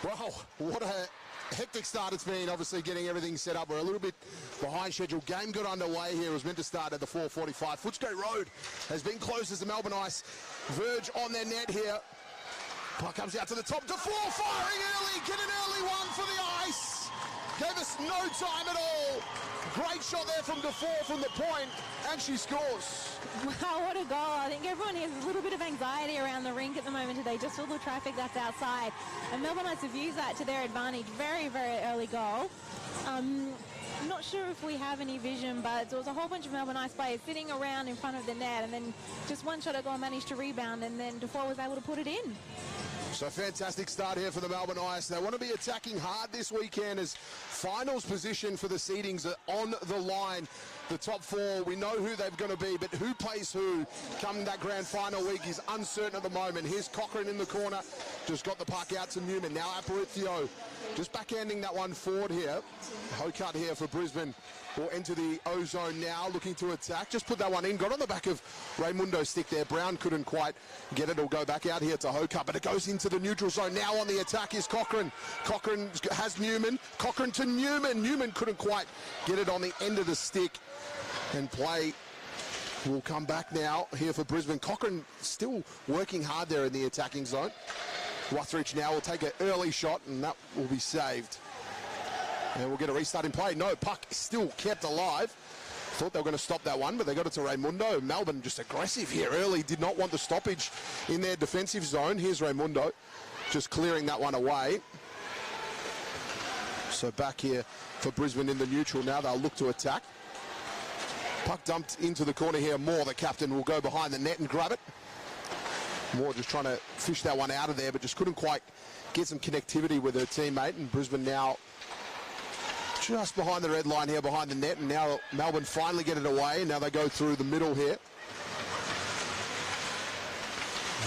Well, what a hectic start it's been, obviously getting everything set up. We're a little bit behind schedule. Game got underway here. It was meant to start at the 4:45. Footscray Road has been closed as the Melbourne Ice verge on their net here. Puck comes out to the top. DeFore firing early. Get an early one for the Ice. Gave us no time at all. Great shot there from DeFore from the point, and she scores. Wow, what a goal. I think everyone has a little bit of anxiety around the rink at the moment today, just all the traffic that's outside. And Melbourne Knights have used that to their advantage. Very, very early goal. I'm not sure if we have any vision, but there was a whole bunch of Melbourne Knights players sitting around in front of the net, and then just one shot at goal managed to rebound, and then DeFore was able to put it in. So fantastic start here for the Melbourne Ice. They want to be attacking hard this weekend as finals position for the seedings are on the line. The top four, we know who they're going to be, but who plays who come that grand final week is uncertain at the moment. Here's Cochrane in the corner, just got the puck out to Newman. Now Aparicio just backhanding that one forward here. Hocut here for Brisbane will enter the O-zone now, looking to attack. Just put that one in, got on the back of Raimundo's stick there. Brown couldn't quite get it. It'll go back out here to Hocut, but it goes into the neutral zone. Now on the attack is Cochrane. Cochrane has Newman. Cochrane to Newman. Newman couldn't quite get it on the end of the stick. And play will come back now here for Brisbane. Cochrane still working hard there in the attacking zone. Wuthridge now will take an early shot, and that will be saved. And we'll get a restart in play. No, puck still kept alive. Thought they were going to stop that one, but they got it to Raimundo. Melbourne just aggressive here early. Did not want the stoppage in their defensive zone. Here's Raimundo just clearing that one away. So back here for Brisbane in the neutral now. They'll look to attack. Puck dumped into the corner here. Moore, the captain, will go behind the net and grab it. Moore just trying to fish that one out of there, but just couldn't quite get some connectivity with her teammate. And Brisbane now just behind the red line here, behind the net. And now Melbourne finally get it away. Now they go through the middle here.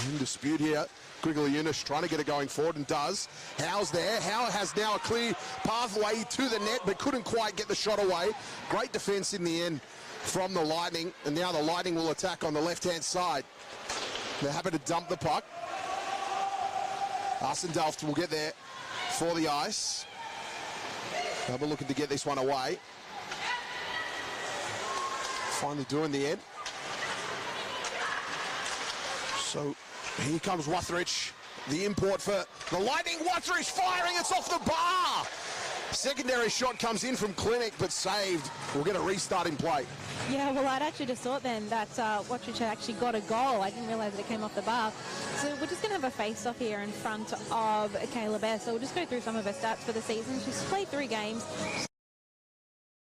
In dispute here. Grigaliunas trying to get it going forward and does. Howe's there. Howe has now a clear pathway to the net, but couldn't quite get the shot away. Great defense in the end from the Lightning, and now the Lightning will attack on the left-hand side. They're happy to dump the puck. Arsendalft will get there for the Ice. Melbourne looking to get this one away. Finally doing the end. So here comes Wuthridge, the import for the Lightning. Wuthridge firing, it's off the bar. Secondary shot comes in from Clinic, but saved. We'll get a restart in play. Yeah, well, I'd actually just thought then that Wuthridge had actually got a goal. I didn't realise that it came off the bar. So we're just going to have a face-off here in front of Kayla Bear. So we'll just go through some of her stats for the season. She's played 3 games.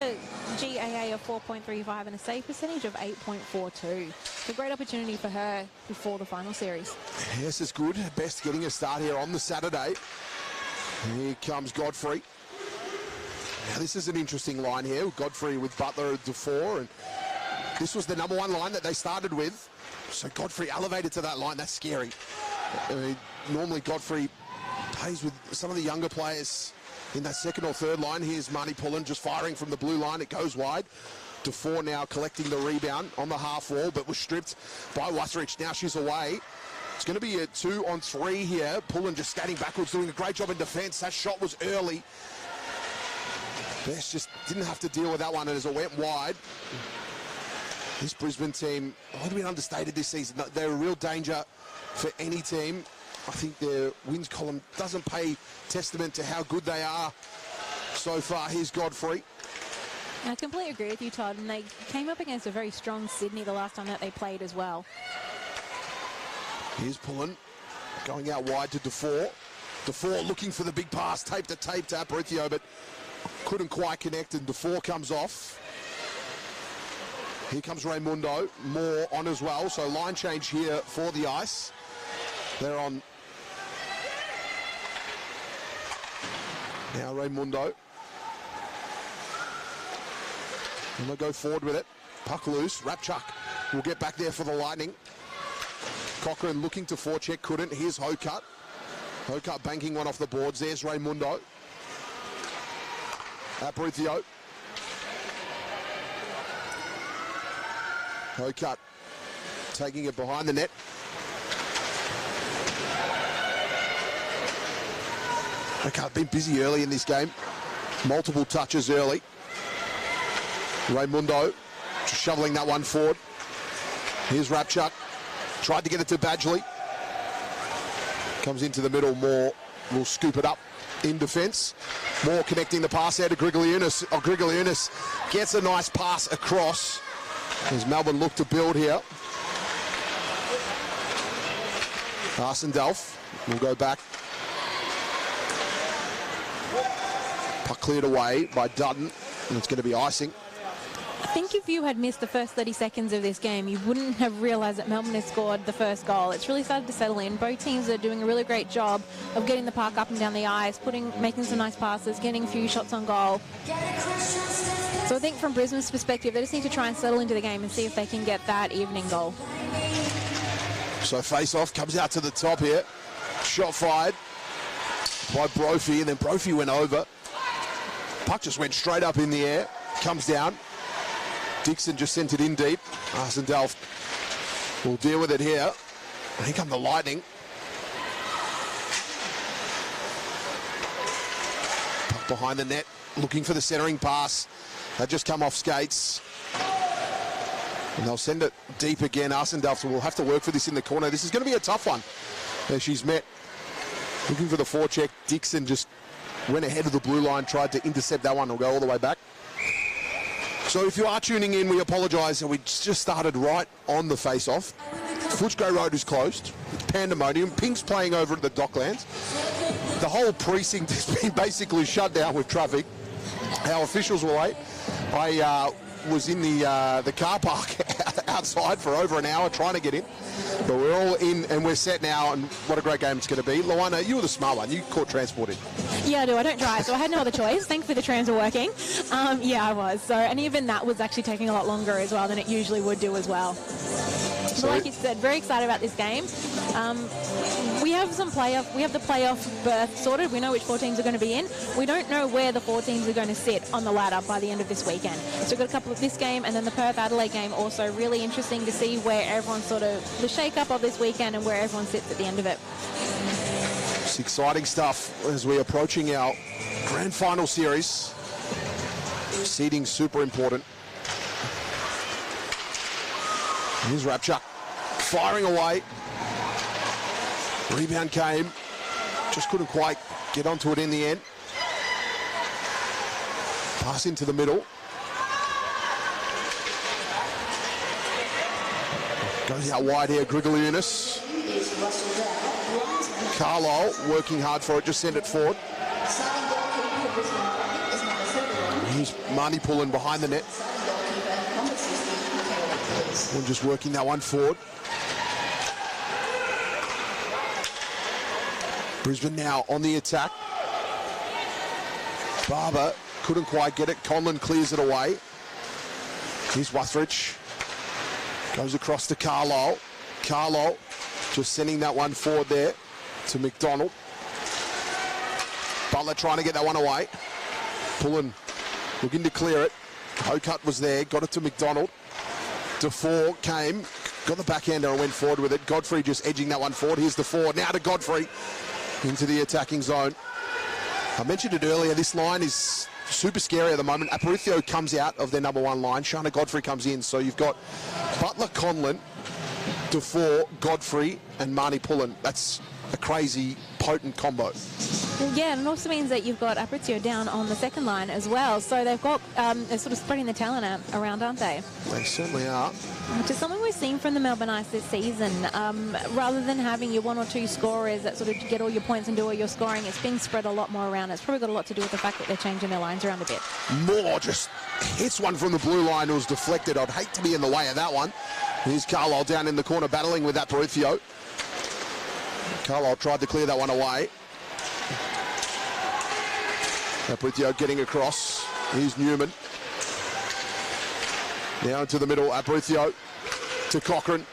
A GAA of 4.35 and a save percentage of 8.42. It's a great opportunity for her before the final series. Yes, it's good. Best getting a start here on the Saturday. Here comes Godfrey. Now this is an interesting line here. Godfrey with Butler and DeFore, and this was the number 1 line that they started with. So Godfrey elevated to that line. That's scary. Normally Godfrey plays with some of the younger players in that second or third line. Here's Marnie Pullen just firing from the blue line. It goes wide. DeFore now collecting the rebound on the half wall, but was stripped by Wuthridge. Now she's away. It's going to be a 2-on-3 here. Pullen just skating backwards, doing a great job in defense. That shot was early. Best just didn't have to deal with that one as it went wide. This Brisbane team, might have been understated this season. They're a real danger for any team. I think their wins column doesn't pay testament to how good they are so far. Here's Godfrey. I completely agree with you, Todd. And they came up against a very strong Sydney the last time that they played as well. Here's Pullen going out wide to DeFore. DeFore looking for the big pass, tape to Aparicio, but couldn't quite connect, and DeFore comes off. Here comes Raimundo, Moore on as well, so line change here for the Ice. They're on now Raimundo. And they'll go forward with it. Puck loose, Rapchuk will get back there for the Lightning. Cochrane looking to forecheck, couldn't. Here's Hocut. Hocut banking one off the boards. There's Raimundo. Aparicio. Hocut taking it behind the net. Okay, been busy early in this game. Multiple touches early. Raimundo just shoveling that one forward. Here's Rapchuk. Tried to get it to Badgley. Comes into the middle. Moore will scoop it up in defence. Moore connecting the pass there to Grigogliunas. Oh, Grigogliunas gets a nice pass across as Melbourne look to build here. Arsendalf will go back. Puck cleared away by Dutton, and it's going to be icing. I think if you had missed the first 30 seconds of this game, you wouldn't have realised that Melbourne had scored the first goal. It's really started to settle in. Both teams are doing a really great job of getting the puck up and down the ice, making some nice passes, getting a few shots on goal. So I think from Brisbane's perspective, they just need to try and settle into the game and see if they can get that evening goal. So face-off comes out to the top here. Shot fired by Brophy, and then Brophy went over. Puck just went straight up in the air. Comes down. Dixon just sent it in deep. Arsendalf will deal with it here. And here come the Lightning. Puck behind the net, looking for the centering pass. That just come off skates. And they'll send it deep again. Arsendalf will have to work for this in the corner. This is going to be a tough one. There she's met. Looking for the forecheck. Dixon just went ahead of the blue line, tried to intercept that one. Will go all the way back. So if you are tuning in, we apologise. We just started right on the face-off. Footscray Road is closed. It's pandemonium. Pink's playing over at the Docklands. The whole precinct has been basically shut down with traffic. Our officials were late. I was in the car park outside for over an hour trying to get in. But we're all in and we're set now, and what a great game it's going to be. Luana, you were the smart one. You caught transport in. Yeah, I do. I don't drive, so I had no other choice. Thankfully, the trams were working. Yeah, I was. So, and even that was actually taking a lot longer as well than it usually would do as well. But like you said, very excited about this game. We have the playoff berth sorted. We know which 4 teams are going to be in. We don't know where the 4 teams are going to sit on the ladder by the end of this weekend. So we've got a couple of this game and then the Perth-Adelaide game also. Really interesting to see where everyone's sort of the shake-up of this weekend and where everyone sits at the end of it. It's exciting stuff as we're approaching our grand final series. Seeding super important. Here's Rapchuk firing away. Rebound came. Just couldn't quite get onto it in the end. Pass into the middle. Goes out wide here, Grigogliunas. Carlisle working hard for it, just send it forward. Here's Marnie pulling behind the net. We're just working that one forward. Brisbane now on the attack. Barber couldn't quite get it. Conlon clears it away. Here's Wuthridge. Goes across to Carlisle. Carlisle just sending that one forward there to McDonald. Butler trying to get that one away. Pulling, looking to clear it. Hocutt was there, got it to McDonald. DeFore came, got the backhander and went forward with it. Godfrey just edging that one forward. Here's DeFore, now to Godfrey into the attacking zone. I mentioned it earlier, this line is super scary at the moment. Aparicio comes out of their number 1 line. Shana Godfrey comes in. So you've got Butler, Conlon, DeFore, Godfrey and Marnie Pullen. That's a crazy, potent combo. Yeah, and it also means that you've got Aparicio down on the second line as well. So they've got, they're sort of spreading the talent out around, aren't they? They certainly are. Which is something we've seen from the Melbourne Ice this season. Rather than having your 1 or 2 scorers that sort of get all your points and do all your scoring, it's being spread a lot more around. It's probably got a lot to do with the fact that they're changing their lines around a bit. Moore just hits one from the blue line. It was deflected. I'd hate to be in the way of that one. Here's Carlisle down in the corner battling with Aparicio. Carlisle tried to clear that one away. Aparicio getting across. Here's Newman. Now into the middle, Aparicio to Cochrane.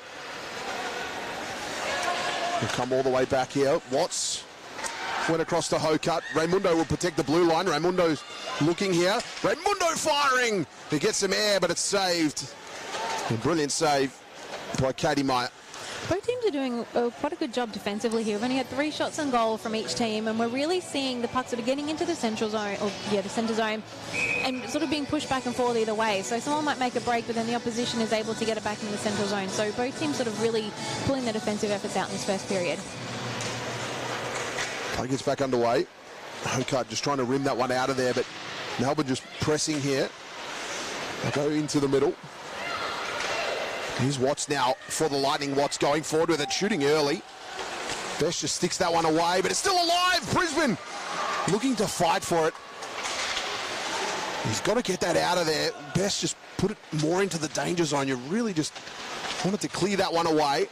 He'll come all the way back here. Watts went across to Hocutt. Raimundo will protect the blue line. Raimundo's looking here. Raimundo firing! He gets some air, but it's saved. A brilliant save by Katie Meyer. Both teams are doing quite a good job defensively here. We've only had 3 shots on goal from each team, and we're really seeing the pucks that are getting into the central zone, the centre zone, and sort of being pushed back and forth either way. So someone might make a break, but then the opposition is able to get it back in the central zone. So both teams sort of really pulling their defensive efforts out in this first period. Play gets back underway. Hokart just trying to rim that one out of there, but Melbourne just pressing here. They go into the middle. Here's Watts now for the Lightning. Watts going forward with it, shooting early. Best just sticks that one away, but it's still alive. Brisbane looking to fight for it. He's got to get that out of there. Best just put it more into the danger zone. You really just wanted to clear that one away.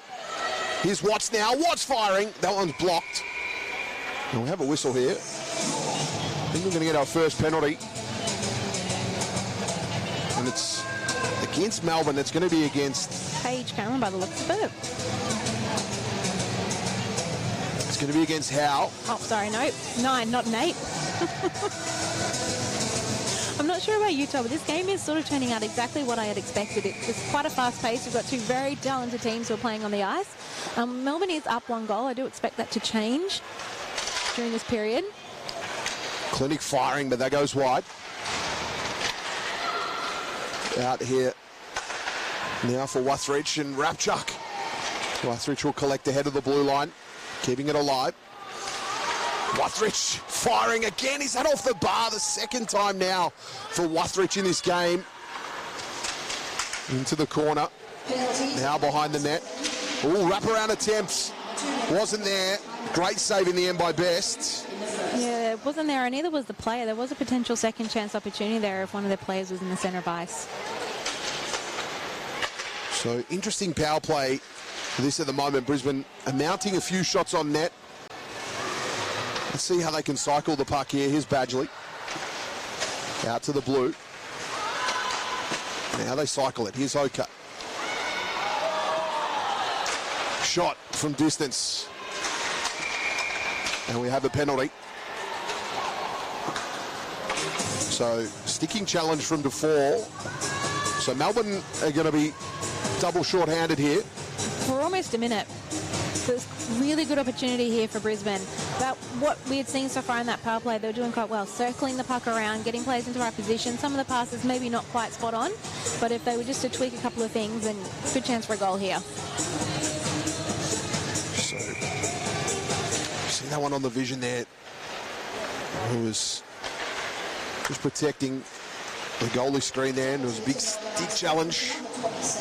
Here's Watts now. Watts firing. That one's blocked. And we have a whistle here. I think we're going to get our first penalty. And it's against Melbourne. It's going to be against Paige Cameron by the looks of it. It's going to be against Howe. Oh, sorry, no. 9, not an 8. I'm not sure about Utah, but this game is sort of turning out exactly what I had expected. It's quite a fast pace. We've got 2 very talented teams who are playing on the ice. Melbourne is up 1 goal. I do expect that to change during this period. Clinic firing, but that goes wide. Out here now for Wuthridge and Rapchuk. Wuthridge will collect ahead of the blue line, keeping it alive. Wuthridge firing again. He's had off the bar the second time now for Wuthridge in this game. Into the corner. Now behind the net. Ooh, wraparound attempts. Wasn't there. Great save in the end by Best. Yeah, it wasn't there, and neither was the player. There was a potential second chance opportunity there if one of their players was in the centre of ice. So interesting power play for this at the moment. Brisbane are mounting a few shots on net. Let's see how they can cycle the puck here. Here's Badgley. Out to the blue. Now they cycle it. Here's Oka. Shot from distance. And we have a penalty. So sticking challenge from DeFore. So Melbourne are going to be double short-handed here. For almost a minute. So it's really good opportunity here for Brisbane. But what we had seen so far in that power play, they were doing quite well, circling the puck around, getting players into right position. Some of the passes maybe not quite spot on, but if they were just to tweak a couple of things, then good chance for a goal here. So, see that one on the vision there, who was just protecting the goalie screen there, and it was a big stick challenge.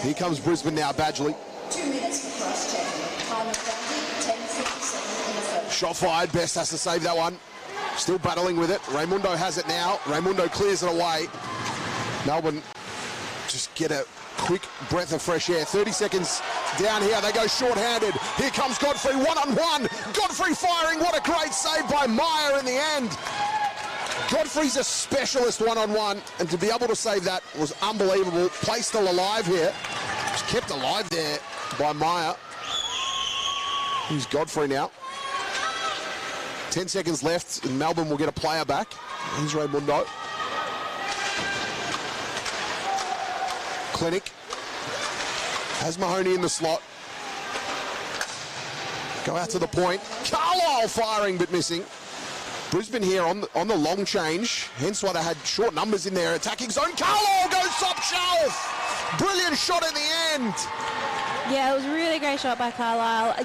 Here comes Brisbane now, Badgley. 2 minutes for cross-check. Time of penalty, 10:57 Shot fired. Best has to save that one. Still battling with it. Raimundo has it now. Raimundo clears it away. Melbourne just get a quick breath of fresh air. 30 seconds down here. They go short-handed. Here comes Godfrey, one-on-one. Godfrey firing. What a great save by Meyer in the end. Godfrey's a specialist one-on-one, and to be able to save that was unbelievable. Play still alive here. Just kept alive there by Meyer. Here's Godfrey now. 10 seconds left, and Melbourne will get a player back. Here's Raimundo. Clinic. Has Mahoney in the slot. Go out to the point. Carlisle firing but missing. Brisbane here on the long change, hence why they had short numbers in their attacking zone. Carlisle goes top shelf. Brilliant shot at the end. Yeah, it was a really great shot by Carlisle.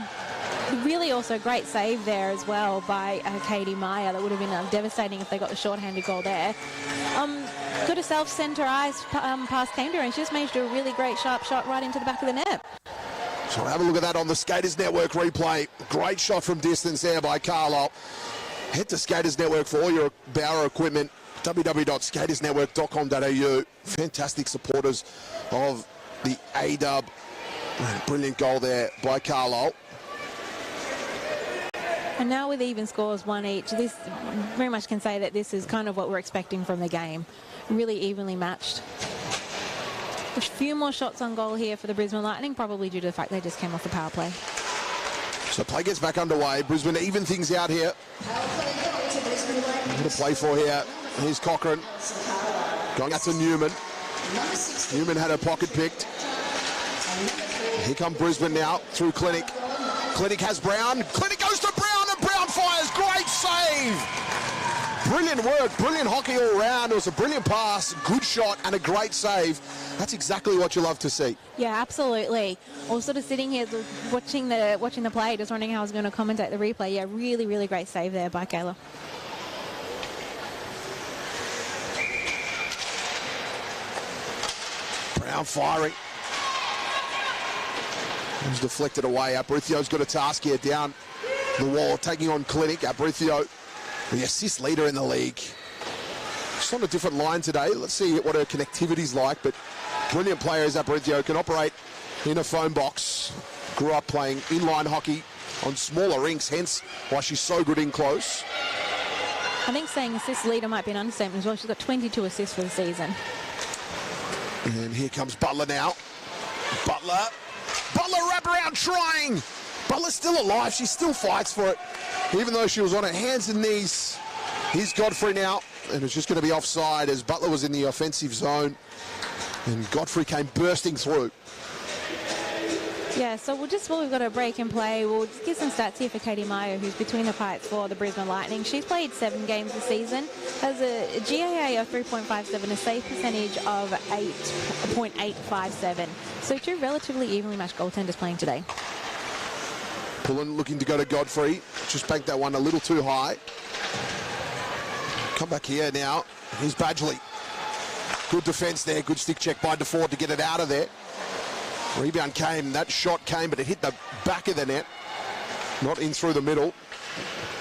Really also great save there as well by Katie Meyer. That would have been devastating if they got the short-handed goal there. Good a self-centre ice pass came to her, and she just managed to do a really great sharp shot right into the back of the net. So have a look at that on the Skaters Network replay. Great shot from distance there by Carlisle. Head to Skaters Network for all your Bauer equipment. www.skatersnetwork.com.au. Fantastic supporters of the A-Dub. Brilliant goal there by Carlisle. And now with even scores 1 each, this very much can say that this is kind of what we're expecting from the game. Really evenly matched. A few more shots on goal here for the Brisbane Lightning, probably due to the fact they just came off the power play. So play gets back underway. Brisbane even things out here. What to play for here. Here's Cochrane. Going out to Newman. Newman had her pocket picked. Here come Brisbane now through Clinic. Clinic has Brown. Clinic goes to Brown, and Brown fires. Great save. Brilliant work, brilliant hockey all round. It was a brilliant pass, good shot, and a great save. That's exactly what you love to see. Yeah, absolutely. I was sort of sitting here watching the play, just wondering how I was going to commentate the replay. Yeah, really, really great save there by Kayla. Brown firing. It was deflected away. Abrithio's got a task here down the wall, taking on Clinic. Abrithio, the assist leader in the league. She's on a different line today. Let's see what her connectivity's like, but brilliant player as Abrithio, can operate in a phone box. Grew up playing inline hockey on smaller rinks, hence why she's so good in close. I think saying assist leader might be an understatement as well. She's got 22 assists for the season. And here comes Butler now. Butler wraparound trying. Butler's still alive. She still fights for it, even though she was on her hands and knees. Here's Godfrey now, and it's just going to be offside as Butler was in the offensive zone, and Godfrey came bursting through. Yeah, so while we've got a break in play, we'll just give some stats here for Katie Meyer, who's between the pipes for the Brisbane Lightning. She's played 7 games this season, has a GAA of 3.57, a save percentage of 8.857. So 2 relatively evenly matched goaltenders playing today. Pullen looking to go to Godfrey. Just banked that one a little too high. Come back here now. Here's Badgley. Good defence there. Good stick check by DeFord to get it out of there. Rebound came. That shot came, but it hit the back of the net. Not in through the middle.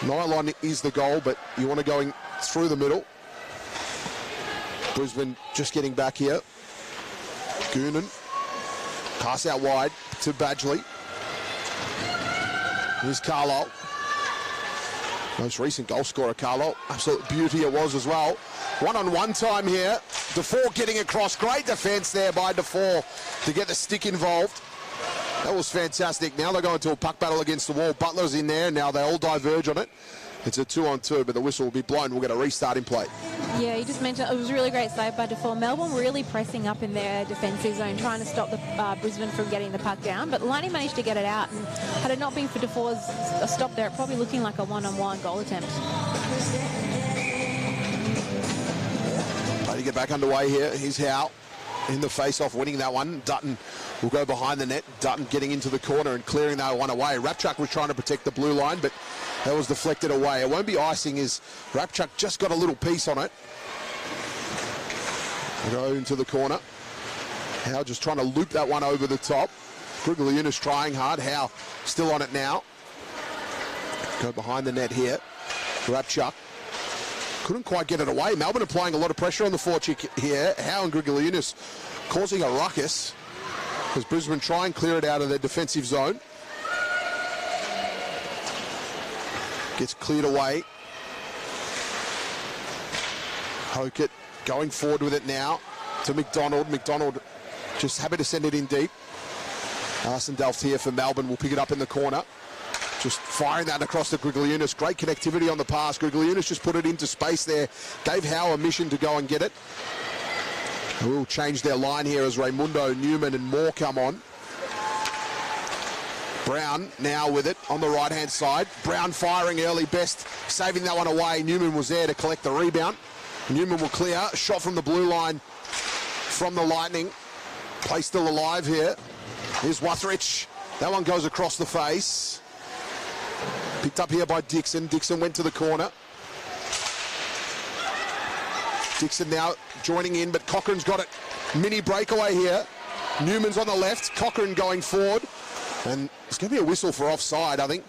Nylon is the goal, but you want to go in through the middle. Brisbane just getting back here. Goonan. Pass out wide to Badgley. Here's Carlisle. Most recent goal scorer, Carlisle. Absolute beauty it was as well. One-on-one time here. DeFore getting across. Great defence there by DeFore to get the stick involved. That was fantastic. Now they're going to a puck battle against the wall. Butler's in there. Now they all diverge on it. It's a 2-on-2, but the whistle will be blown. We'll get a restart in play. Yeah, you just mentioned it was a really great save by DeFore. Melbourne really pressing up in their defensive zone, trying to stop the Brisbane from getting the puck down. But Lightning managed to get it out, and had it not been for DeFore's stop there, it probably looking like a one-on-one goal attempt. Trying to get back underway here. Here's Howe in the face-off, winning that one. Dutton will go behind the net. Dutton getting into the corner and clearing that one away. Rapchuk was trying to protect the blue line, but that was deflected away. It won't be icing as Rapchuk just got a little piece on it. We'll go into the corner. Howe just trying to loop that one over the top. Grigolyunas trying hard. Howe still on it now. Go behind the net here. Rapchuk couldn't quite get it away. Melbourne applying a lot of pressure on the forecheck here. Howe and Grigolyunas causing a ruckus as Brisbane try and clear it out of their defensive zone. Gets cleared away. Hokett going forward with it now to McDonald. McDonald just happy to send it in deep. Alison Delft here for Melbourne will pick it up in the corner. Just firing that across to Grigolyunas. Great connectivity on the pass. Grigolyunas just put it into space there. Gave Howe a mission to go and get it. We'll change their line here as Raimundo, Newman and Moore come on. Brown now with it on the right-hand side. Brown firing early, Best saving that one away. Newman was there to collect the rebound. Newman will clear. Shot from the blue line from the Lightning. Play still alive here. Here's Wuthrich. That one goes across the face. Picked up here by Dixon. Dixon went to the corner. Dixon now joining in, but Cochran's got it. Mini breakaway here. Newman's on the left. Cochran going forward. And it's going to be a whistle for offside, I think.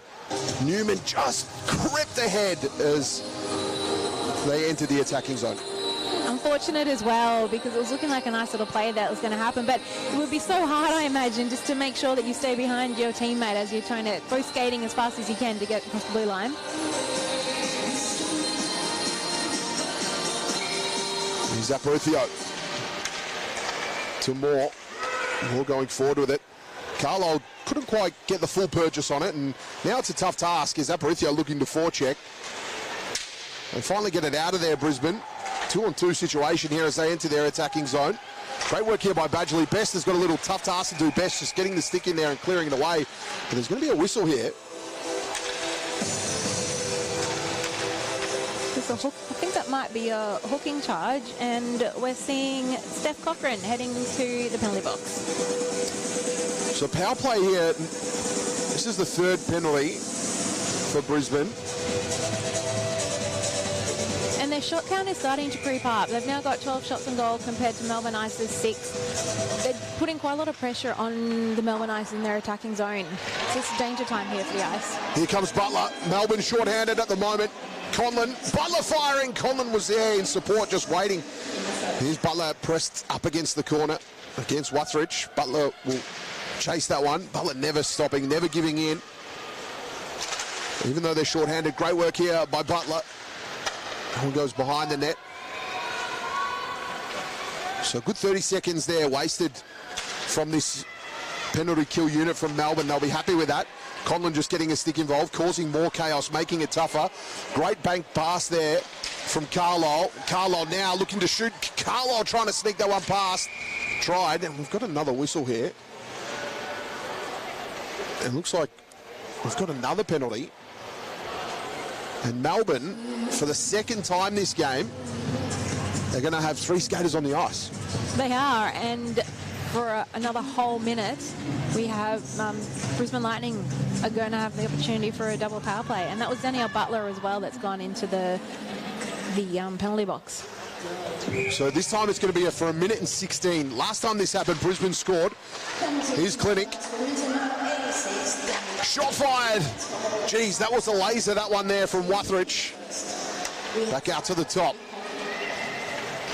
Newman just crept ahead as they entered the attacking zone. Unfortunate as well, because it was looking like a nice little play that was going to happen, but it would be so hard, I imagine, just to make sure that you stay behind your teammate as you're trying to go skating as fast as you can to get across the blue line. Here's Abrithio to Moore. Moore going forward with it. Carlisle couldn't quite get the full purchase on it, and now it's a tough task as Abrithio looking to forecheck. They finally get it out of there, Brisbane. 2-on-2 situation here as they enter their attacking zone. Great work here by Badgley. Best has got a little tough task to do. Best just getting the stick in there and clearing it away. But there's going to be a whistle here. I think that might be a hooking charge, and we're seeing Steph Cochran heading to the penalty box. So power play here. This is the third penalty for Brisbane. And their shot count is starting to creep up. They've now got 12 shots on goal compared to Melbourne Ice's 6. They're putting quite a lot of pressure on the Melbourne Ice in their attacking zone. So it's danger time here for the Ice. Here comes Butler. Melbourne short-handed at the moment. Conlon, Butler firing. Conlon was there in support, just waiting. Here's Butler pressed up against the corner against Wuthridge. Butler will chase that one. Butler never stopping, never giving in. Even though they're short-handed, great work here by Butler. That one goes behind the net. So a good 30 seconds there wasted from this penalty kill unit from Melbourne. They'll be happy with that. Conlon just getting a stick involved, causing more chaos, making it tougher. Great bank pass there from Carlisle. Carlisle now looking to shoot. Carlisle trying to sneak that one past. Tried, and we've got another whistle here. It looks like we've got another penalty. And Melbourne, for the second time this game, they're going to have 3 skaters on the ice. They are, and for another whole minute, we have Brisbane Lightning are going to have the opportunity for a double power play. And that was Danielle Butler as well that's gone into the penalty box. So this time it's going to be for a minute and 16. Last time this happened, Brisbane scored. Here's Clinic. Shot fired. Geez, that was a laser, that one there from Wuthridge. Back out to the top.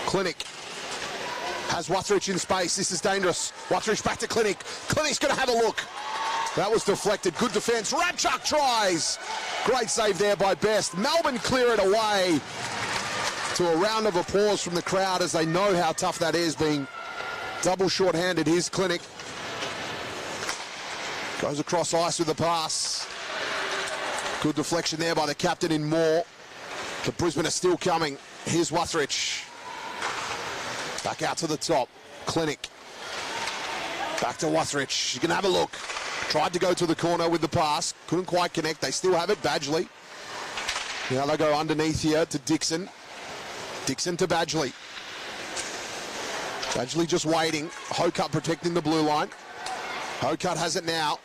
Clinic has Wuthridge in space. This is dangerous. Wuthridge back to Clinic. Clinic's going to have a look. That was deflected. Good defence. Rabchuk tries. Great save there by Best. Melbourne clear it away. To a round of applause from the crowd as they know how tough that is, being double short-handed. Here's Clinic. Goes across ice with the pass. Good deflection there by the captain in Moore. The Brisbane are still coming. Here's Wuthridge. Back out to the top. Clinic. Back to Wuthridge. She's going to have a look. Tried to go to the corner with the pass. Couldn't quite connect. They still have it. Badgley. Now they go underneath here to Dixon. Dixon to Badgley. Badgley just waiting. Hocutt protecting the blue line. Hocutt has it now.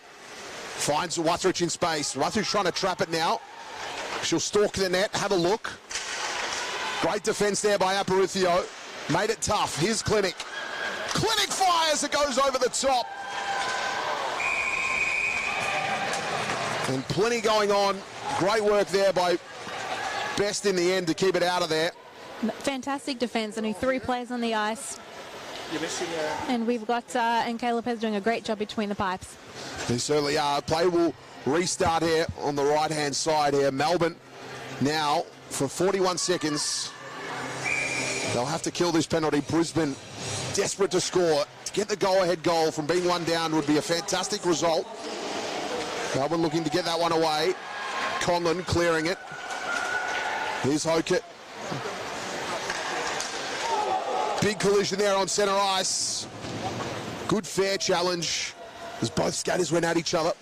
Finds Wuthridge in space. Wuthridge trying to trap it now. She'll stalk the net. Have a look. Great defence there by Aparicio. Made it tough. Here's Clinic. Clinic fires. It goes over the top. And plenty going on. Great work there by Best in the end to keep it out of there. Fantastic defence. Only 3 players on the ice. And we've got and Caleb Pez doing a great job between the pipes. They certainly are. Play will restart here on the right-hand side here. Melbourne now for 41 seconds. They'll have to kill this penalty. Brisbane desperate to score. To get the go-ahead goal from being 1 down would be a fantastic result. Melbourne looking to get that one away. Conlon clearing it. Here's Hocutt. Big collision there on centre ice. Good fair challenge as both skaters went at each other.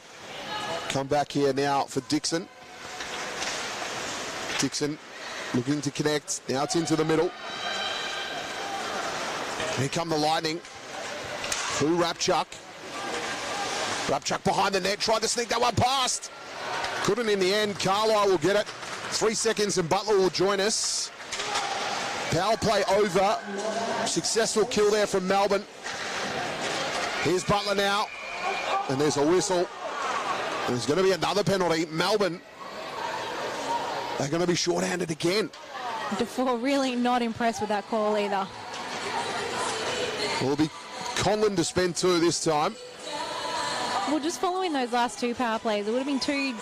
Come back here now for Dixon. Dixon looking to connect. Now it's into the middle. Here come the Lightning. Through Rabchuk. Rabchuk behind the net. Tried to sneak that one past. Couldn't in the end. Carlisle will get it. 3 seconds and Butler will join us. Power play over. Successful kill there from Melbourne. Here's Butler now. And there's a whistle. And there's going to be another penalty. Melbourne, they're going to be short-handed again. Defoe really not impressed with that call either. Will be Conlon to spend 2 this time. Well, just following those last 2 power plays, it would have been 2...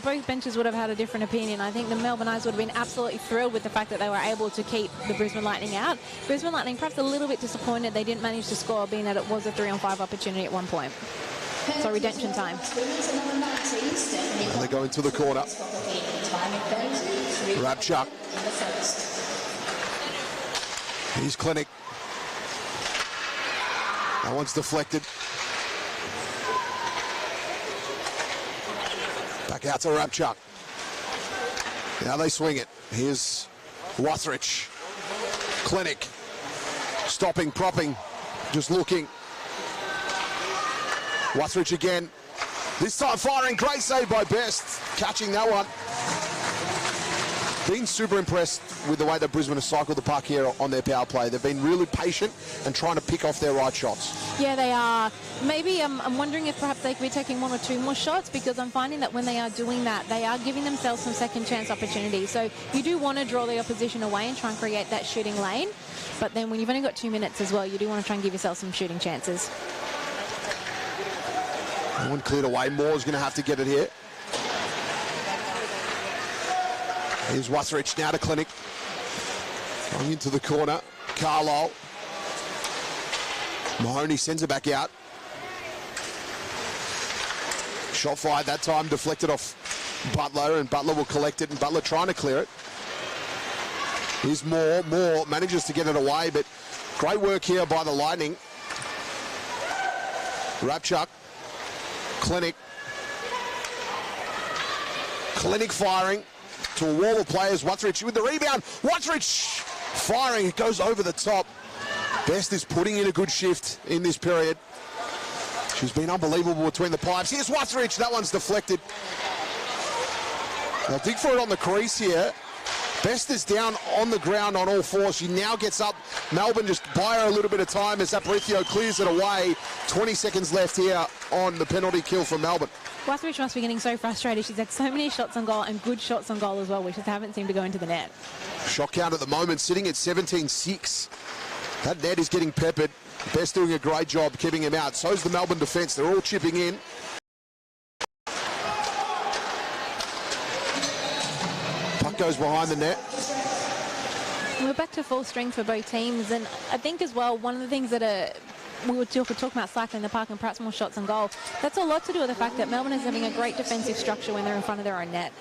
both benches would have had a different opinion. I think the Melbourne Ice would have been absolutely thrilled with the fact that they were able to keep the Brisbane Lightning out. Brisbane Lightning perhaps a little bit disappointed they didn't manage to score, being that it was a 3-on-5 opportunity at one point. So redemption time. And they go into the corner. Rabchuk. That one's deflected. Back out to Rapchuk. Now they swing it. Here's Wuthridge. Clinic. Stopping, propping, just looking. Wuthridge again. This time firing. Great save by Best. Catching that one. Been super impressed with the way that Brisbane has cycled the puck here on their power play. They've been really patient and trying to pick off their right shots. Yeah, they are. Maybe I'm wondering if perhaps they could be taking one or two more shots, because I'm finding that when they are doing that, they are giving themselves some second chance opportunities. So you do want to draw the opposition away and try and create that shooting lane. But then when you've only got 2 minutes as well, you do want to try and give yourself some shooting chances. That one cleared away. Moore's going to have to get it here. Here's Wuthridge now to Clinic. Going into the corner. Carlisle. Mahoney sends it back out. Shot fired that time, deflected off Butler, and Butler will collect it, and Butler trying to clear it. Here's Moore. Moore manages to get it away, but great work here by the Lightning. Rapchuk. Clinic. Clinic firing to a wall of players. Wuthridge with the rebound. Wuthridge firing. It goes over the top. Best is putting in a good shift in this period. She's been unbelievable between the pipes. Here's Wuthridge. That one's deflected. They'll dig for it on the crease here. Best is down on the ground on all fours. She now gets up. Melbourne just buy her a little bit of time as Aparicio clears it away. 20 seconds left here on the penalty kill for Melbourne. Wuthridge must be getting so frustrated. She's had so many shots on goal, and good shots on goal as well, which just haven't seemed to go into the net. Shot count at the moment sitting at 17-6. That net is getting peppered. Best doing a great job keeping him out. So's the Melbourne defence. They're all chipping in. Puck goes behind the net. We're back to full strength for both teams, and I think as well, one of the things that we were talking about cycling the park and perhaps more shots on goal, that's a lot to do with the fact that Melbourne is having a great defensive structure when they're in front of their own net.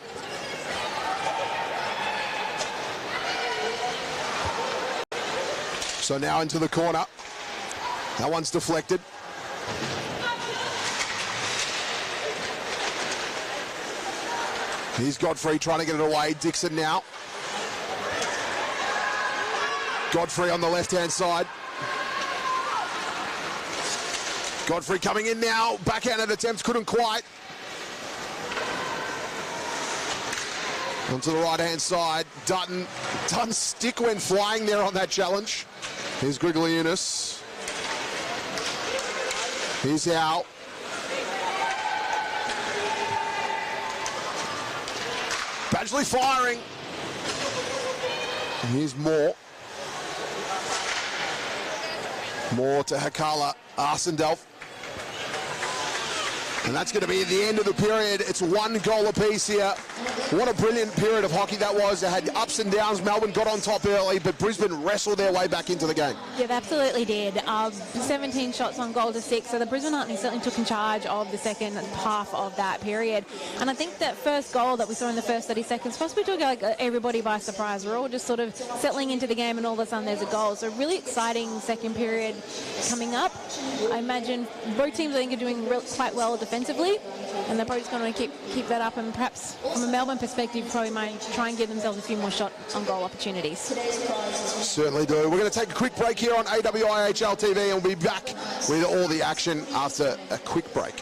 So now into the corner. That one's deflected. Here's Godfrey trying to get it away. Dixon now. Godfrey on the left-hand side. Godfrey coming in now. Backhanded attempts, couldn't quite. Onto the right-hand side. Dutton. Dutton's stick went flying there on that challenge. Here's Grigliunas. Here's Howe. Badgley firing. And here's Moore. Moore to Hakala. Arsendelf. And that's going to be at the end of the period. It's 1 goal apiece here. What a brilliant period of hockey that was. They had ups and downs. Melbourne got on top early, but Brisbane wrestled their way back into the game. Yeah, they absolutely did. 17 shots on goal to 6. So the Brisbane Lightning certainly took in charge of the second half of that period. And I think that first goal that we saw in the first 30 seconds possibly took like everybody by surprise. We're all just sort of settling into the game, and all of a sudden there's a goal. So really exciting second period coming up. I imagine both teams I think are doing quite well defensively, and they're probably just going to keep that up, and perhaps from a Melbourne perspective probably might try and give themselves a few more shot on goal opportunities. Certainly do. We're going to take a quick break here on AWIHL TV, and we'll be back with all the action after a quick break.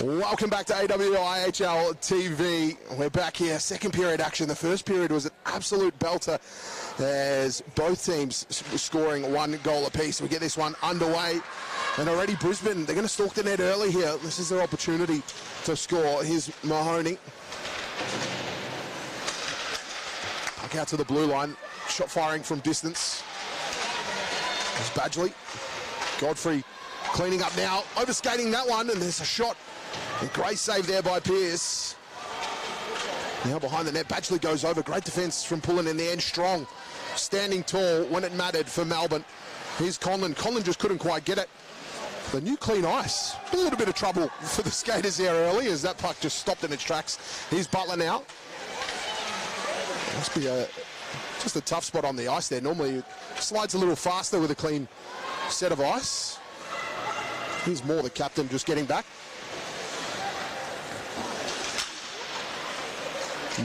Welcome back to AWIHL TV. We're back here, second period action. The first period was an absolute belter as both teams were scoring one goal apiece. We get this one underway, and already Brisbane, they're going to stalk the net early here. This is their opportunity to score. Here's Mahoney. Back out to the blue line, shot firing from distance. There's Badgley. Godfrey cleaning up now, overskating that one, and there's a shot. And great save there by Pearce. Now behind the net, Badgley goes over. Great defence from Pullen in the end. Strong, standing tall when it mattered for Melbourne. Here's Conlon. Conlon just couldn't quite get it. The new clean ice. A little bit of trouble for the skaters there early as that puck just stopped in its tracks. Here's Butler now. Must be just a tough spot on the ice there. Normally it slides a little faster with a clean set of ice. Here's Moore, the captain, just getting back.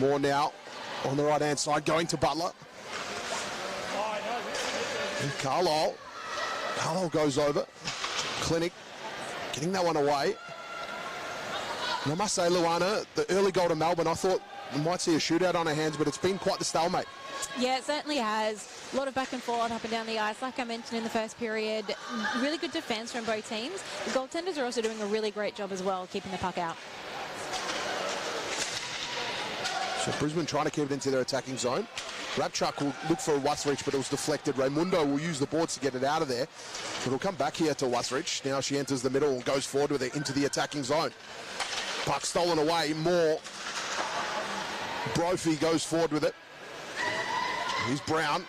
Moore now on the right-hand side, going to Butler. And Carlisle goes over. Clinic getting that one away. And I must say, Luana, the early goal to Melbourne, I thought we might see a shootout on our hands, but it's been quite the stalemate. Yeah, it certainly has. A lot of back and forth up and down the ice. Like I mentioned in the first period, really good defence from both teams. The goaltenders are also doing a really great job as well, keeping the puck out. So Brisbane trying to keep it into their attacking zone. Rapchuk will look for a Wuthridge, but it was deflected. Raimundo will use the boards to get it out of there. But it'll come back here to Wuthridge. Now she enters the middle and goes forward with it into the attacking zone. Puck stolen away. Moore. Brophy goes forward with it. Here's Brown.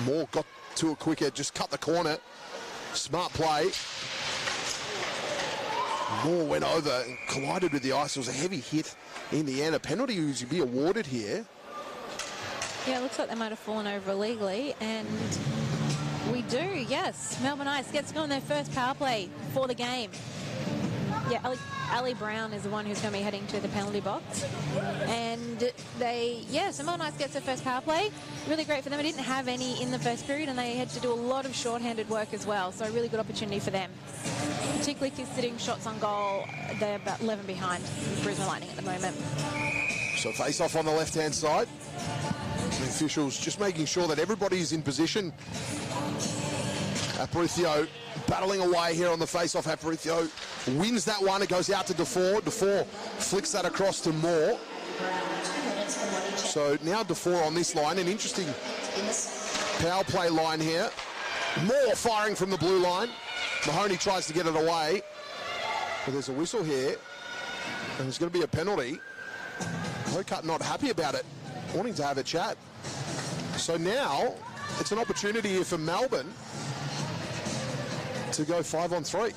Moore got to it quicker, just cut the corner. Smart play. Moore went over and collided with the ice. It was a heavy hit in the end. A penalty was to be awarded here. Yeah, it looks like they might have fallen over illegally, and we do, yes. Melbourne Ice gets going their first power play for the game. Yeah, Ali Brown is the one who's going to be heading to the penalty box. And so Melbourne Ice gets their first power play. Really great for them. They didn't have any in the first period, and they had to do a lot of short-handed work as well. So a really good opportunity for them. Particularly considering shots on goal, they're about 11 behind Brisbane Lightning at the moment. So face-off on the left-hand side. The officials just making sure that everybody's in position. Aparicio battling away here on the face-off. Aparicio wins that one. It goes out to Defour. Defour flicks that across to Moore. So now Defour on this line. An interesting power play line here. Moore firing from the blue line. Mahoney tries to get it away. But there's a whistle here. And there's going to be a penalty. Hocutt not happy about it. Wanting to have a chat. So now it's an opportunity here for Melbourne to go 5-on-3.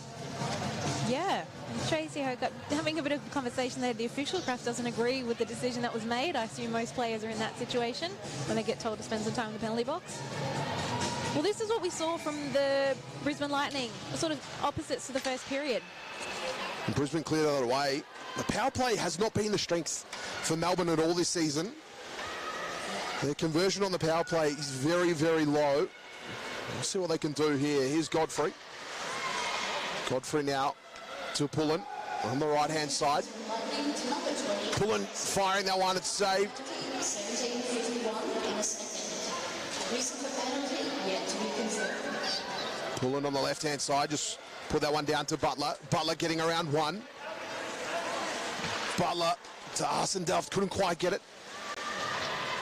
Yeah, and Tracy Hocutt having a bit of a conversation there. The official perhaps doesn't agree with the decision that was made. I assume most players are in that situation when they get told to spend some time in the penalty box. Well, this is what we saw from the Brisbane Lightning, sort of opposites to the first period. And Brisbane cleared that away. The power play has not been the strength for Melbourne at all this season. Their conversion on the power play is very, very low. We'll see what they can do here. Here's Godfrey. Godfrey now to Pullen on the right-hand side. Pullen firing that one, it's saved. Pullen on the left-hand side, just put that one down to Butler. Butler getting around one. Butler to Arsendelft, couldn't quite get it.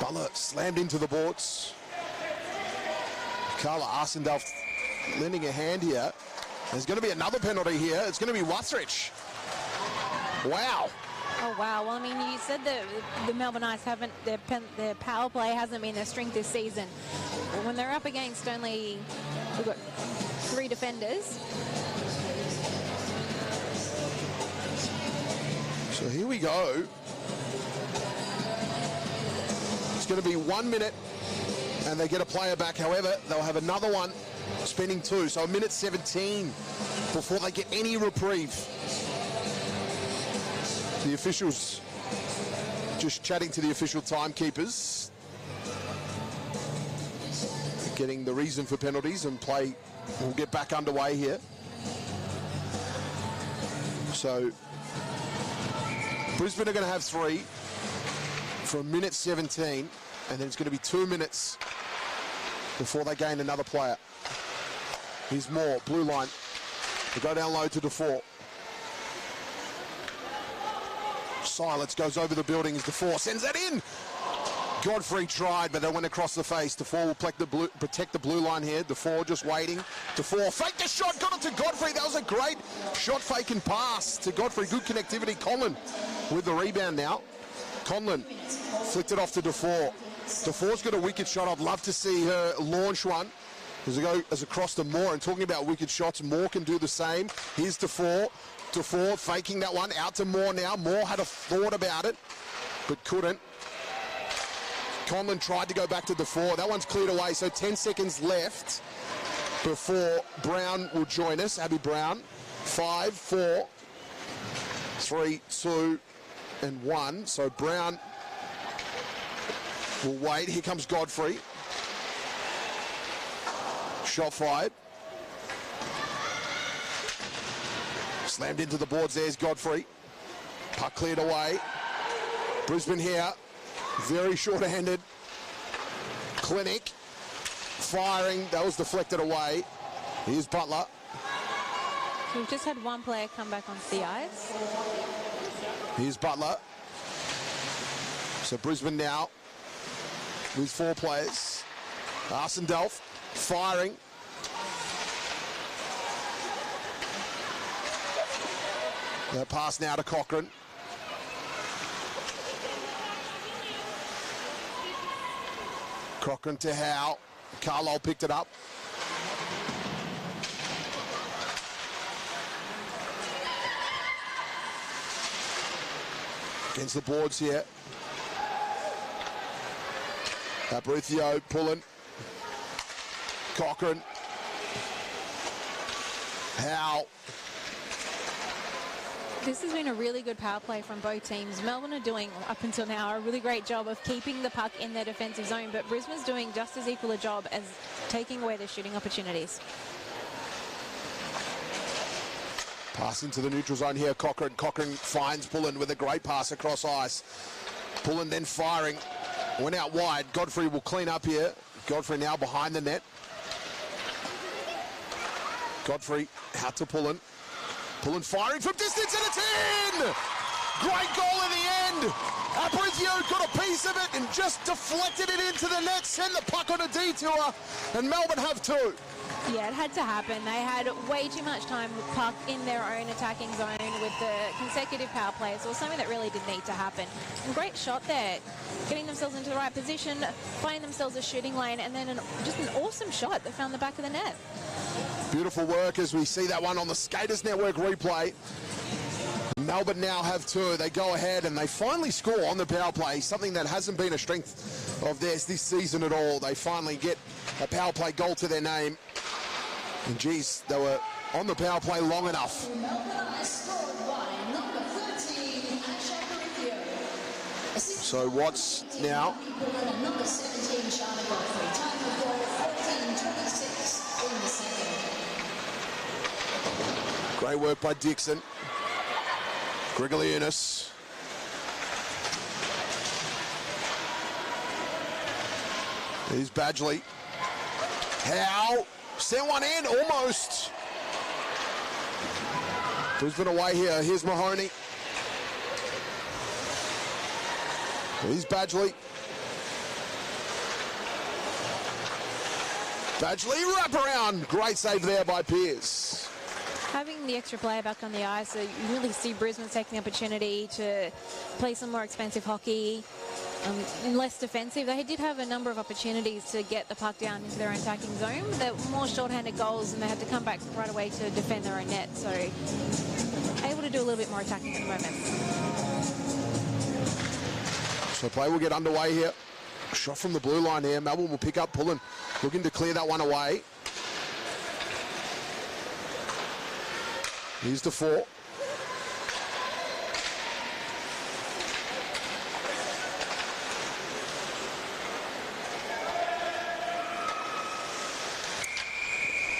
Butler slammed into the boards. Carla Arsendelft lending a hand here. There's going to be another penalty here. It's going to be Wuthridge. Wow. Oh, wow. Well, I mean, you said that the Melbourne Ice haven't, their power play hasn't been their strength this season. When they're up against only, we've got 3 defenders. So here we go. It's going to be 1 minute and they get a player back. However, they'll have another one spending 2. So a minute 17 before they get any reprieve. The officials just chatting to the official timekeepers, getting the reason for penalties, and play will get back underway here. So Brisbane are going to have 3 for a minute 17, and then it's going to be 2 minutes before they gain another player. Here's Moore, blue line. They go down low to DeFore. Silence goes over the building as DeFore sends that in. Godfrey tried, but they went across the face. DeFore will protect the blue line here. DeFore just waiting. DeFore faked the shot, got it to Godfrey. That was a great shot fake and pass to Godfrey. Good connectivity. Conlon with the rebound now. Conlon flicked it off to DeFore. DeFore's got a wicked shot. I'd love to see her launch one as across to Moore. And talking about wicked shots, Moore can do the same. Here's DeFore. DeFore faking that one out to Moore now. Moore had a thought about it, but couldn't. Conlon tried to go back to DeFore. That one's cleared away, so 10 seconds left before Brown will join us. Abby Brown. 5, 4, 3, 2, and 1. So Brown will wait. Here comes Godfrey. Shot fired. Slammed into the boards. There's Godfrey. Puck cleared away. Brisbane here. Very short-handed. Clinic. Firing. That was deflected away. Here's Butler. We've just had one player come back onto the ice. Here's Butler. So Brisbane now with 4 players. Arsendelf firing. That pass now to Cochrane. Cochrane to Howe. Carlisle picked it up. Against the boards here. Abruzio pulling. Cochrane. Howe. This has been a really good power play from both teams. Melbourne are doing, up until now, a really great job of keeping the puck in their defensive zone, but Brisbane's doing just as equal a job as taking away their shooting opportunities. Pass into the neutral zone here. Cochrane. Cochrane finds Pullen with a great pass across ice. Pullen then firing. Went out wide. Godfrey will clean up here. Godfrey now behind the net. Godfrey out to Pullen. Pullen firing from distance, and it's in! Great goal in the end. Abruzio got a piece of it and just deflected it into the net, sent the puck on a detour, and Melbourne have 2. Yeah, it had to happen. They had way too much time with puck in their own attacking zone with the consecutive power plays. It was something that really did need to happen. And great shot there, getting themselves into the right position, finding themselves a shooting lane, and then just an awesome shot that found the back of the net. Beautiful work as we see that one on the Skaters Network replay. Melbourne now have 2. They go ahead and they finally score on the power play, something that hasn't been a strength of theirs this season at all. They finally get a power play goal to their name. And geez, they were on the power play long enough. So Watts now. Number 17, Charlotte Godfrey. Time of goal 14:26 in the second. Great work by Dixon. Grigaliunas. Here's Badgley. Howe. Sent one in, almost. Brisbane away here. Here's Mahoney. Here's Badgley. Badgley wraparound. Great save there by Pearce. Having the extra player back on the ice, so you really see Brisbane taking the opportunity to play some more expensive hockey, less defensive. They did have a number of opportunities to get the puck down into their own attacking zone. They were more short-handed goals, and they had to come back right away to defend their own net. So able to do a little bit more attacking at the moment. So play will get underway here. Shot from the blue line here. Melbourne will pick up Pullen, looking to clear that one away. Here's the 4.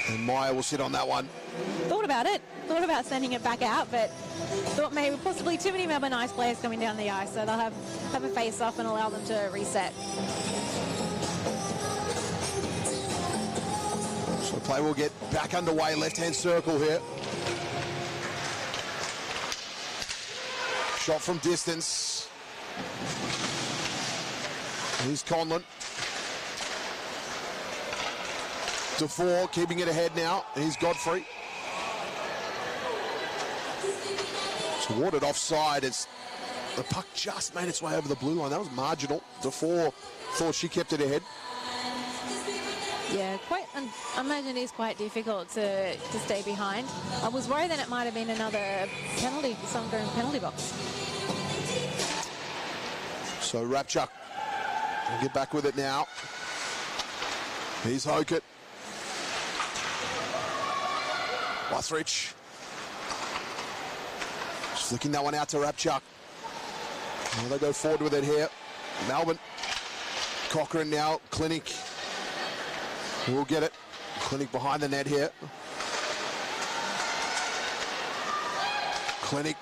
And Meyer will sit on that one. Thought about it. Thought about sending it back out, but thought maybe possibly too many Melbourne Ice players coming down the ice, so they'll have a face-off and allow them to reset. So play will get back underway, left-hand circle here. Shot from distance. Here's Conlon. To 4, keeping it ahead now. Here's Godfrey. It's awarded offside. It's the puck just made its way over the blue line. That was marginal. To 4, thought she kept it ahead. Yeah, I imagine it is quite difficult to stay behind. I was worried that it might have been another penalty, someone going penalty box. So Rapchuk will get back with it now. Here's Hokett. Wuthrich. Just flicking that one out to Rapchuk. Well, they go forward with it here. Melbourne. Cochrane now. Clinic. We'll get it. Clinic behind the net here. Clinic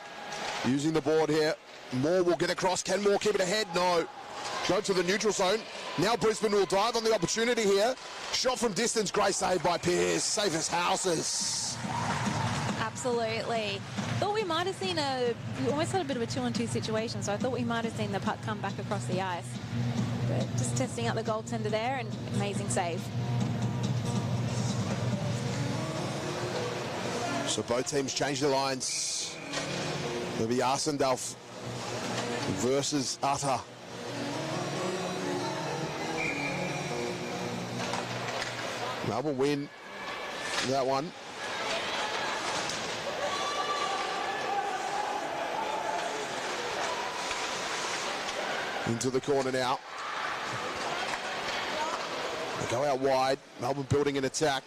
using the board here. Moore will get across. Can Moore keep it ahead? No. Go to the neutral zone. Now Brisbane will dive on the opportunity here. Shot from distance. Great save by Pearce. Safe as houses. Absolutely. Thought we might have seen we almost had a bit of a 2-on-2 situation, so I thought we might have seen the puck come back across the ice. But just testing out the goaltender there, and amazing save. So both teams change their lines. It'll be Arsendalf versus Utter. Melbourne win that one. Into the corner now. They go out wide. Melbourne building an attack.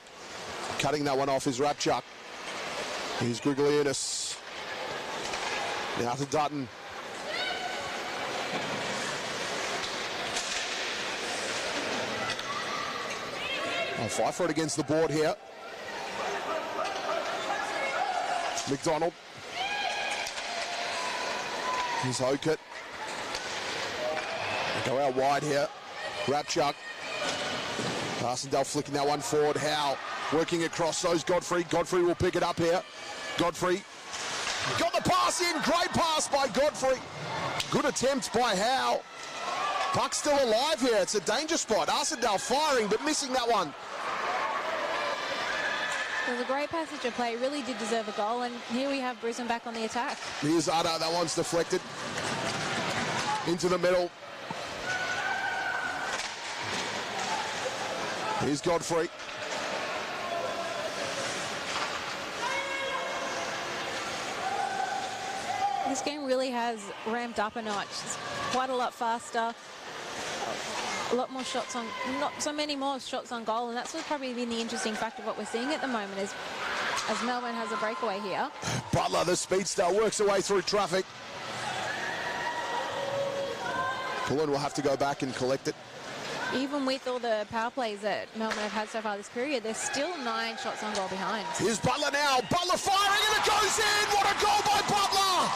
Cutting that one off is Rapchuk. Here's Grigoleanis. Now to Dutton. I'll fight for it against the board here. McDonald. Here's Hokett. Go out wide here. Rapchuk. Arsendale flicking that one forward. Howe working across those Godfrey. Godfrey will pick it up here. Godfrey got the pass in. Great pass by Godfrey. Good attempt by Howe. Puck's still alive here. It's a danger spot. Arsendale firing but missing that one. It was a great passage of play. Really did deserve a goal, and here we have Brisbane back on the attack. Here's Utter. That one's deflected into the middle. Here's Godfrey. This game really has ramped up a notch. It's quite a lot faster. A lot more shots on, not so many more shots on goal, and that's what's probably been the interesting factor of what we're seeing at the moment is as Melbourne has a breakaway here. Butler, the speedster, works her way through traffic. Pullen will have to go back and collect it. Even with all the power plays that Melbourne have had so far this period, there's still 9 shots on goal behind. Here's Butler now. Butler firing and it goes in. What a goal by Butler.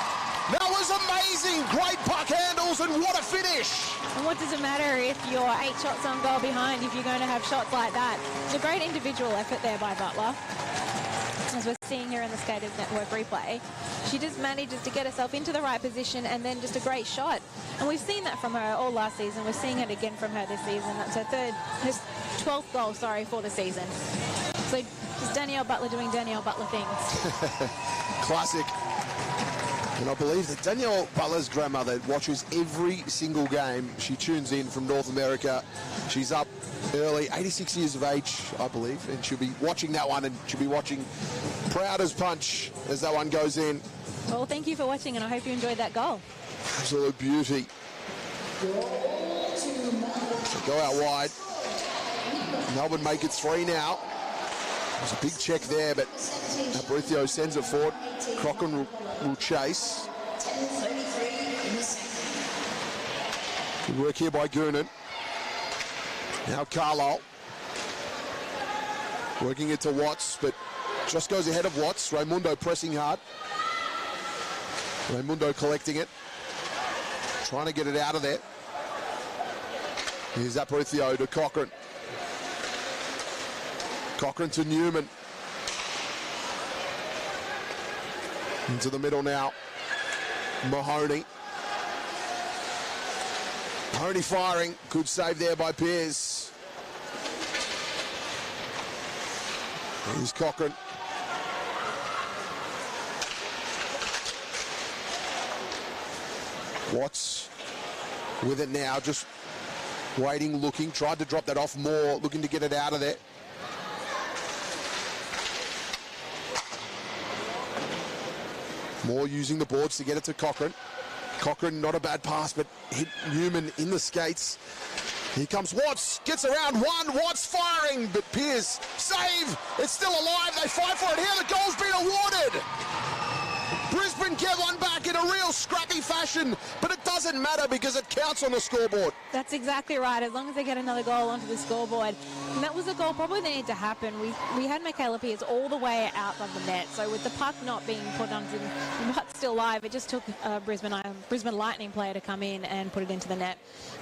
That was amazing. Great puck handles and what a finish. And what does it matter if you're 8 shots on goal behind if you're going to have shots like that? It's a great individual effort there by Butler. As we're seeing here in the Skaters Network replay, she just manages to get herself into the right position and then just a great shot. And we've seen that from her all last season. We're seeing it again from her this season. That's her 12th goal, for the season. So just Danielle Butler doing Danielle Butler things. Classic. And I believe that Danielle Butler's grandmother watches every single game. She tunes in from North America. She's up early, 86 years of age, I believe, and she'll be watching that one, and she'll be watching proud as punch as that one goes in. Well, thank you for watching, and I hope you enjoyed that goal. Absolute beauty. So go out wide. Melbourne make it 3 now. There's a big check there, but Abrithio sends it forward. Cochrane will chase. Good work here by Goonan. Now Carlisle working it to Watts, but Just goes ahead of Watts. Raimundo pressing hard. Raimundo collecting it. Trying to get it out of there. Here's Aparicio to Cochrane. Cochrane to Newman. Into the middle now. Mahoney. Mahoney firing. Good save there by Pearce. Here's Cochrane. Watts with it now, just waiting, looking, tried to drop that off more, looking to get it out of there. Moore using the boards to get it to Cochrane. Cochrane, not a bad pass, but hit Newman in the skates. Here comes Watts, gets around one, Watts firing, but Pearce, save, it's still alive, they fight for it here, the goal's been awarded. Brisbane get one back in a real scrappy fashion, but it doesn't matter because it counts on the scoreboard. That's exactly right, as long as they get another goal onto the scoreboard. And that was a goal probably that needed to happen. We had Michaela Pearce all the way out of the net, so with the puck not being put onto the puck still live, it just took a Brisbane Lightning player to come in and put it into the net.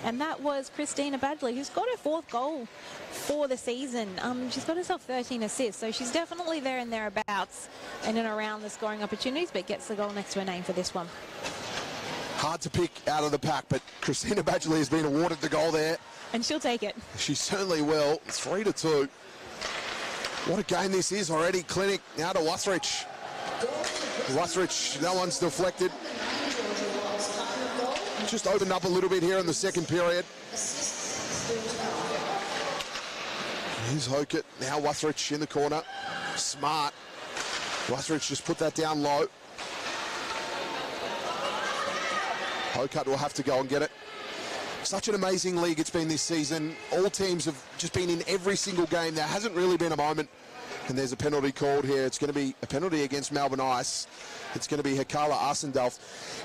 And that was Christina Badgley, who's got her 4th goal for the season. She's got herself 13 assists, so she's definitely there and thereabouts in and around the scoring opportunities, but gets the goal next to her name for this one. Hard to pick out of the pack, but Christina Badgley has been awarded the goal there. And she'll take it. She certainly will. 3-2. What a game this is already. Clinic now to Wuthridge. Wuthridge, that one's deflected. Just opened up a little bit here in the second period. Here's Hokett. Now Wuthridge in the corner. Smart. Wuthridge just put that down low. Hokett will have to go and get it. Such an amazing league it's been this season. All teams have just been in every single game. There hasn't really been a moment. And there's a penalty called here. It's going to be a penalty against Melbourne Ice. It's going to be Hekala Arsendalf.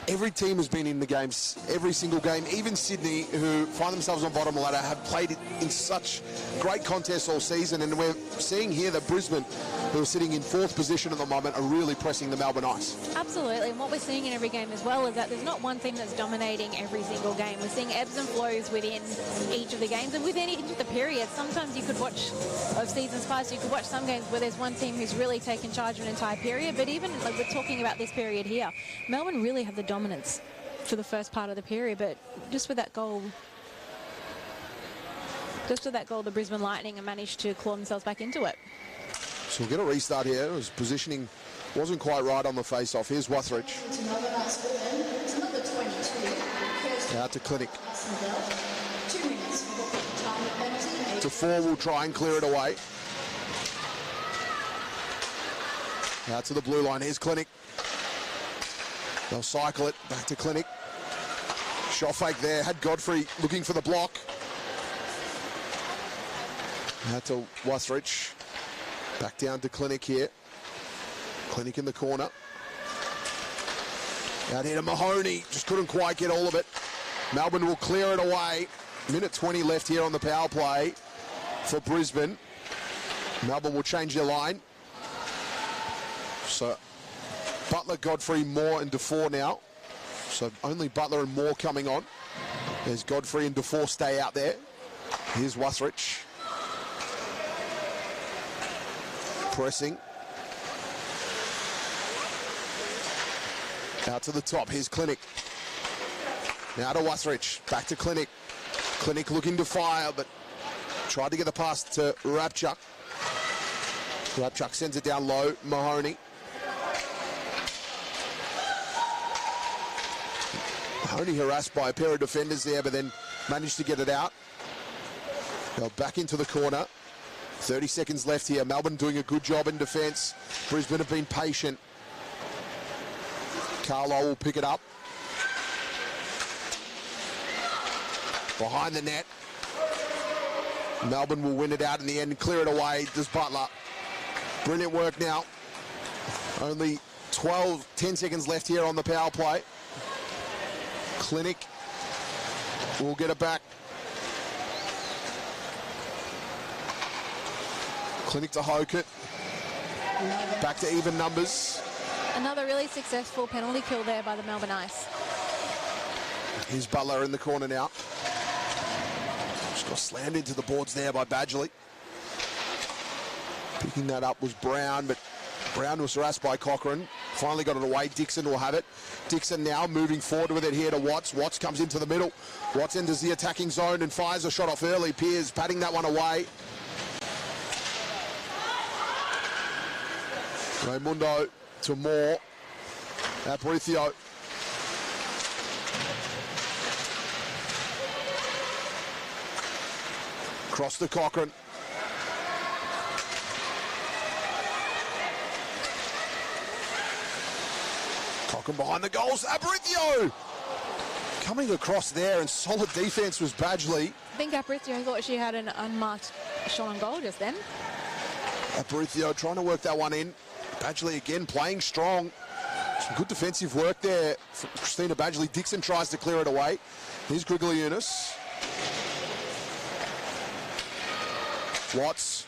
Every team has been in the games, every single game. Even Sydney, who find themselves on bottom ladder, have played in such great contests all season. And we're seeing here that Brisbane, who are sitting in 4th position at the moment, are really pressing the Melbourne Ice. Absolutely. And what we're seeing in every game as well is that there's not one team that's dominating every single game. We're seeing ebbs and flows within each of the games and within each of the periods. Sometimes you could watch, of seasons past, you could watch some games where there's one team who's really taken charge of an entire period. But even like we're talking about this period here, Melbourne really have the dominance for the first part of the period, but just with that goal, the Brisbane Lightning have managed to claw themselves back into it. So we'll get a restart here. His positioning wasn't quite right on the face-off. Here's Wuthridge. Out to Clinic. To 4 will try and clear it away. Out to the blue line. Here's Clinic. They'll cycle it back to Clinic. Shot fake there. Had Godfrey looking for the block. Out to Wuthridge. Back down to Clinic here. Clinic in the corner. Out here to Mahoney. Just couldn't quite get all of it. Melbourne will clear it away. Minute 20 left here on the power play for Brisbane. Melbourne will change their line. So Butler, Godfrey, Moore and DeFore now. So only Butler and Moore coming on. There's Godfrey and DeFore stay out there. Here's Wuthridge. Pressing. Out to the top. Here's Clinic. Now to Wuthridge. Back to Clinic. Clinic looking to fire, but tried to get the pass to Rapchuk. Rapchuk sends it down low. Mahoney. Mahoney harassed by a pair of defenders there, but then managed to get it out. Now back into the corner. 30 seconds left here. Melbourne doing a good job in defence. Brisbane have been patient. Carlisle will pick it up. Behind the net. Melbourne will win it out in the end and clear it away. Does Butler. Brilliant work now. Only 10 seconds left here on the power play. Clinic will get it back. Clinic to Hokett. Back to even numbers. Another really successful penalty kill there by the Melbourne Ice. Here's Butler in the corner now. Just got slammed into the boards there by Badgley. Picking that up was Brown, but Brown was harassed by Cochrane. Finally got it away. Dixon will have it. Dixon now moving forward with it here to Watts. Watts comes into the middle. Watts enters the attacking zone and fires a shot off early. Pearce patting that one away. Raimundo to Moore. Aparicio. Cross to Cochrane. Cochrane behind the goals. Aparicio coming across there, and solid defence was Badgley. I think Aparicio thought she had an unmarked shot on goal just then. Aparicio trying to work that one in. Badgley again playing strong. Some good defensive work there from Christina Badgley. Dixon tries to clear it away. Here's Grigogliunas. Watts.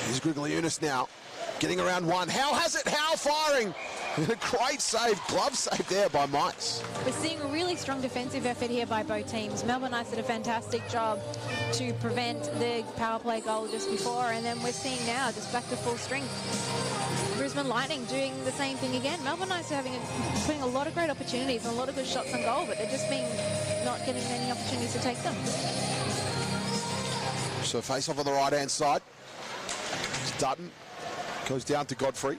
Here's Grigogliunas now. Getting around one. Howe has it. Howe firing. And a great save. Glove save there by Mice. We're seeing a really strong defensive effort here by both teams. Melbourne Ice did a fantastic job to prevent the power play goal just before, and then we're seeing now just back to full strength. Brisbane Lightning doing the same thing again. Melbourne Ice are putting a lot of great opportunities and a lot of good shots on goal, but they're just not getting any opportunities to take them. So face off on the right-hand side. Dutton goes down to Godfrey.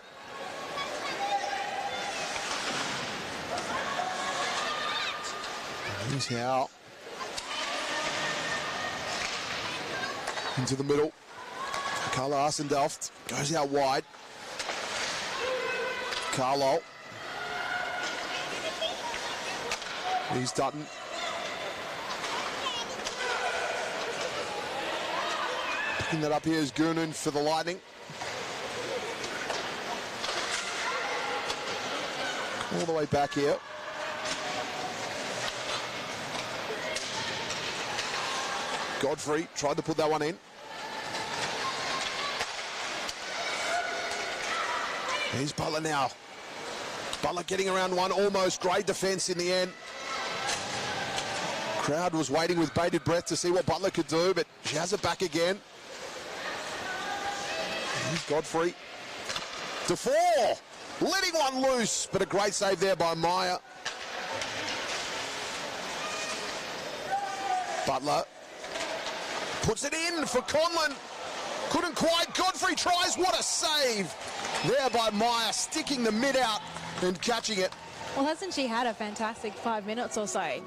Here's Howe. Into the middle. Carlo Arsendelft goes out wide. Carlo. Here's Dutton. Picking that up here is Goonan for the Lightning. All the way back here. Godfrey tried to put that one in. Here's Butler now. Butler getting around one, almost. Great defence in the end. Crowd was waiting with bated breath to see what Butler could do, but she has it back again. Here's Godfrey. To four. Letting one loose, but a great save there by Meyer. Butler puts it in for Conlon. Couldn't quite. Godfrey tries. What a save there by Meyer, sticking the mid out and catching it. Well, hasn't she had a fantastic 5 minutes or so?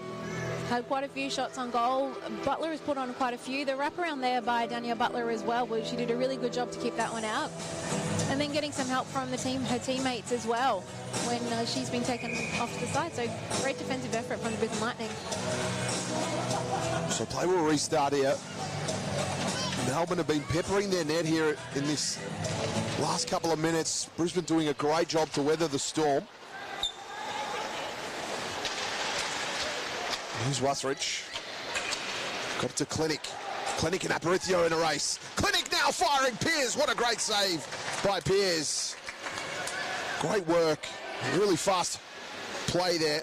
Had quite a few shots on goal. Butler has put on quite a few. The wraparound there by Danielle Butler as well, she did a really good job to keep that one out. And then getting some help from the team, her teammates as well, when she's been taken off to the side. So great defensive effort from the Brisbane Lightning. So play will restart here. Melbourne have been peppering their net here in this last couple of minutes. Brisbane doing a great job to weather the storm. Here's Wuthridge. Got it to Clinic. Clinic and Aparicio in a race. Clinic now firing. Pearce, what a great save by Pearce. Great work. Really fast play there.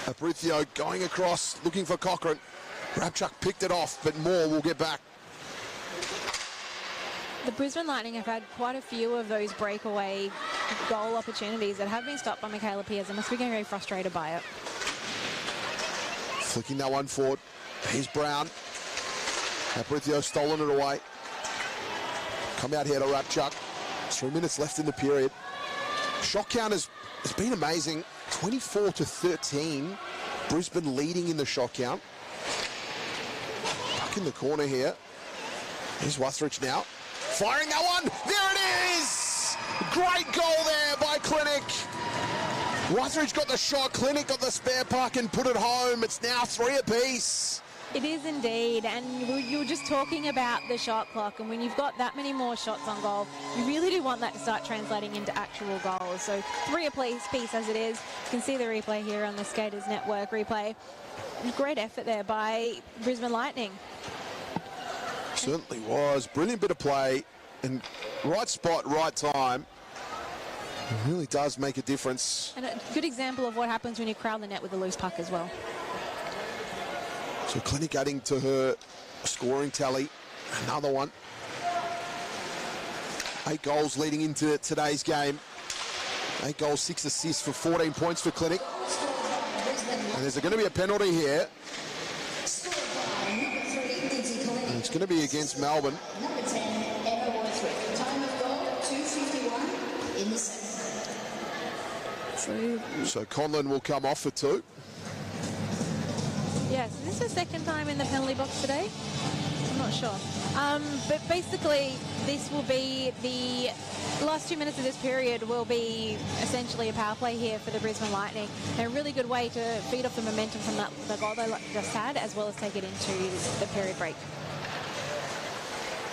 Aparicio going across, looking for Cochrane. Rabchuk picked it off, but Moore will get back. The Brisbane Lightning have had quite a few of those breakaway goal opportunities that have been stopped by Michaela Pearce. They must be getting very frustrated by it. Flicking that one forward. Here's Brown. Aparicio stolen it away. Come out here to Rabchuk. 3 minutes left in the period. Shot count has been amazing. 24-13. Brisbane leading in the shot count. Back in the corner here. Here's Wuthridge now. Firing that one. There it is! Great goal there by Clinic. Wuthridge got the shot. Clinic got the spare puck and put it home. It's now 3 apiece. It is indeed, and you were just talking about the shot clock, and when you've got that many more shots on goal, you really do want that to start translating into actual goals. So 3 apiece as it is. You can see the replay here on the Skaters Network replay. Great effort there by Brisbane Lightning. Certainly was. Brilliant bit of play and right spot, right time. It really does make a difference. And a good example of what happens when you crowd the net with a loose puck as well. So Clinic adding to her scoring tally. Another one. 8 goals leading into today's game. 8 goals, 6 assists for 14 points for Clinic. And there's going to be a penalty here. And it's going to be against Melbourne. Number 10, Emma Worthwick. Time of goal, 2:51 in the second. So So Conlon will come off for 2. yes, is this the second time in the penalty box today? I'm not sure. But basically, this will be the last 2 minutes of this period will be essentially a power play here for the Brisbane Lightning. And a really good way to feed off the momentum from the goal they just had, as well as take it into the period break.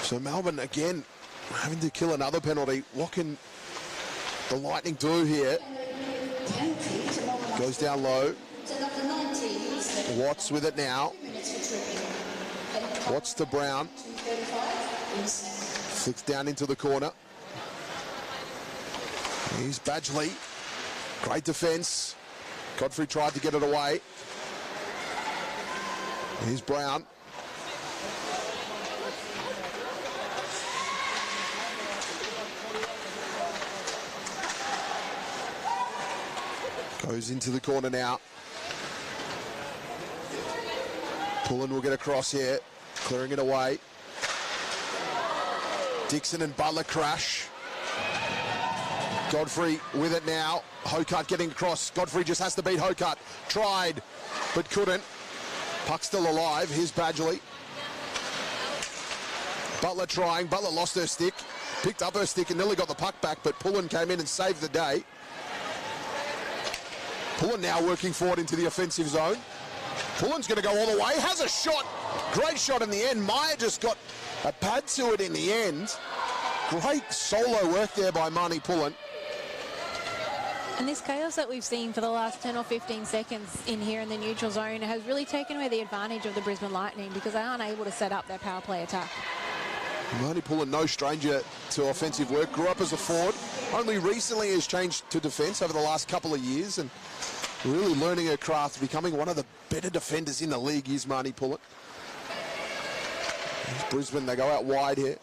So Melbourne again having to kill another penalty. What can the Lightning do here? Goes down low. Watts with it now. Watts to Brown. Flicks down into the corner. Here's Badgley. Great defence. Godfrey tried to get it away. Here's Brown. Goes into the corner now. Pullen will get across here, clearing it away. Dixon and Butler crash. Godfrey with it now. Hokart getting across. Godfrey just has to beat Hokart. Tried, but couldn't. Puck still alive. Here's Badgley. Butler trying. Butler lost her stick. Picked up her stick and nearly got the puck back, but Pullen came in and saved the day. Pullen now working forward into the offensive zone. Pullen's going to go all the way. Has a shot. Great shot in the end. Meyer just got a pad to it in the end. Great solo work there by Marnie Pullen. And this chaos that we've seen for the last 10 or 15 seconds in here in the neutral zone has really taken away the advantage of the Brisbane Lightning because they aren't able to set up their power play attack. Marnie Pullen, no stranger to offensive work. Grew up as a forward. Only recently has changed to defence over the last couple of years and really learning her craft, becoming one of the better defenders in the league is Marnie Pullen. Here's Brisbane, they go out wide here.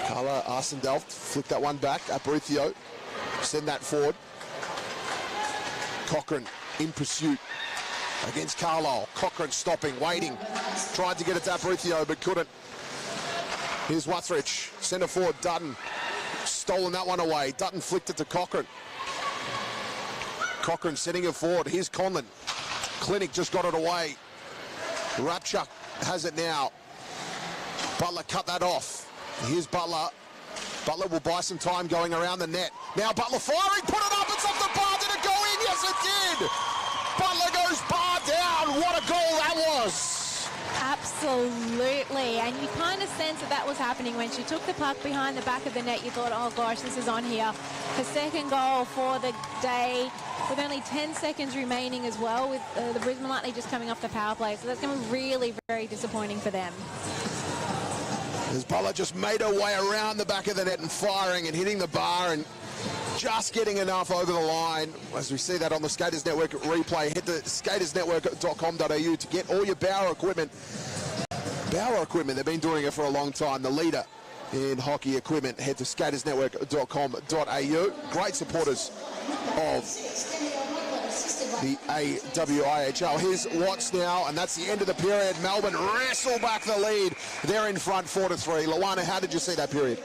Carla Arsendelft flick that one back. Abruzio, send that forward. Cochrane in pursuit against Carlisle. Cochrane stopping, waiting. Tried to get it to Abruzio, but couldn't. Here's Wuthridge, centre forward, Dutton. Stolen that one away. Dutton flicked it to Cochrane. Cochrane setting it forward. Here's Conlon. Clinic just got it away. Rapchuk has it now. Butler cut that off. Here's Butler. Butler will buy some time going around the net. Now Butler firing, put it up, it's off the bar, did it go in? Yes, it did! Butler goes bar down, what a goal that was! Absolutely, and you kind of sense that was happening when she took the puck behind the back of the net. You thought, oh gosh, this is on here. Her second goal for the day with only 10 seconds remaining as well, with the Brisbane Lightning just coming off the power play. So that's going to be really very disappointing for them. As Butler just made her way around the back of the net and firing and hitting the bar and just getting enough over the line. As we see that on the Skaters Network replay, head to skatersnetwork.com.au to get all your Bauer equipment. Bauer equipment, they've been doing it for a long time. The leader in hockey equipment. Head to skatersnetwork.com.au. Great supporters of the AWIHL. Here's Watts now, and that's the end of the period. Melbourne wrestle back the lead. They're in front 4-3. Luana, how did you see that period?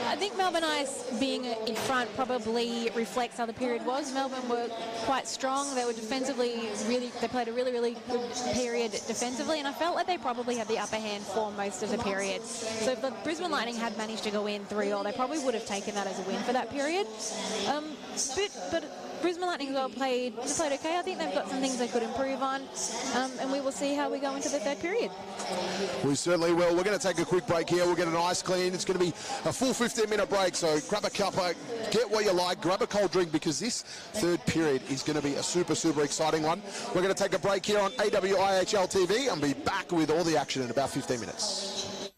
I think Melbourne Ice being in front probably reflects how the period was. Melbourne were quite strong. They were defensively they played a really, really good period defensively, and I felt like they probably had the upper hand for most of the period. So if the Brisbane Lightning had managed to go in 3-3, they probably would have taken that as a win for that period. but Brisbane Lightning well played okay. I think they've got some things they could improve on, and we will see how we go into the third period. We certainly will. We're going to take a quick break here. We'll get an ice clean. It's going to be a full 15-minute break, so grab a cuppa, get what you like, grab a cold drink, because this third period is going to be a super, super exciting one. We're going to take a break here on AWIHL TV and be back with all the action in about 15 minutes.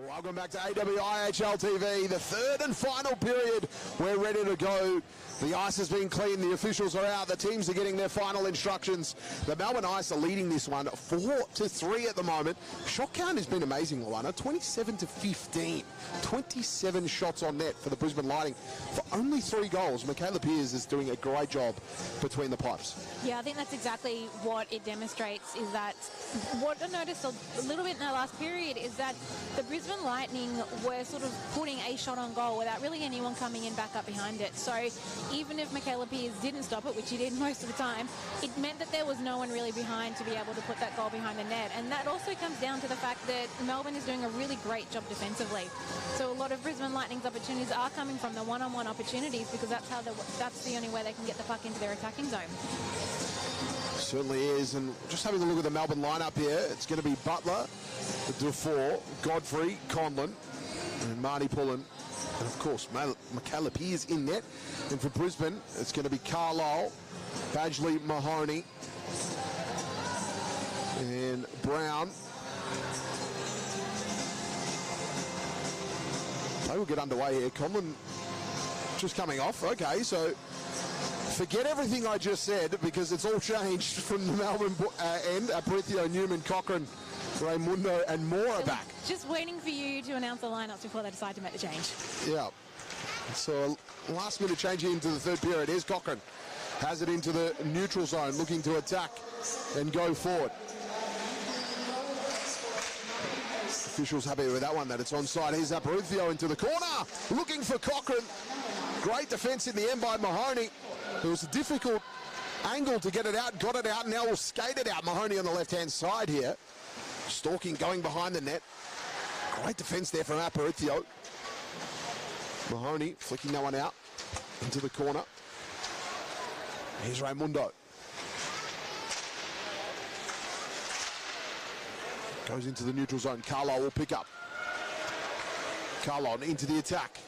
Welcome back to AWIHL TV, the third and final period. We're ready to go. The ice has been cleaned, the officials are out, the teams are getting their final instructions. The Melbourne Ice are leading this one 4-3 at the moment. Shot count has been amazing, Luana, 27-15. 27 shots on net for the Brisbane Lightning for only 3 goals. Michaela Pearce is doing a great job between the pipes. Yeah, I think that's exactly what it demonstrates, is that what I noticed a little bit in the last period is that the Brisbane Lightning were sort of putting a shot on goal without really anyone coming in back up behind it. So even if Michaela Pearce didn't stop it, which he did most of the time, it meant that there was no one really behind to be able to put that goal behind the net. And that also comes down to the fact that Melbourne is doing a really great job defensively. So a lot of Brisbane Lightning's opportunities are coming from the one-on-one opportunities, because that's the only way they can get the puck into their attacking zone. Certainly is, and just having a look at the Melbourne lineup here, it's going to be Butler, Dufour, Godfrey, Conlon, and Marty Pullen, and of course Michaela Pearce in net. And for Brisbane, it's going to be Carlisle, Badgley, Mahoney, and Brown. They will get underway here. Conlon just coming off. Okay, so forget everything I just said, because it's all changed from the Melbourne end. Aparicio, Newman, Cochrane, Raimundo, and more are back. Just waiting for you to announce the lineups before they decide to make the change. Yeah. So a last minute change into the third period. Here's Cochrane. Has it into the neutral zone, looking to attack and go forward. Officials happy with that one, that it's onside. Here's Aparicio into the corner, looking for Cochrane. Great defence in the end by Mahoney. It was a difficult angle to get it out, got it out, now we'll skate it out. Mahoney on the left-hand side here. Stalking, going behind the net. Great defence there from Aparicio. Mahoney flicking that one out into the corner. Here's Raimundo. Goes into the neutral zone. Carlisle will pick up. Carlisle into the attack.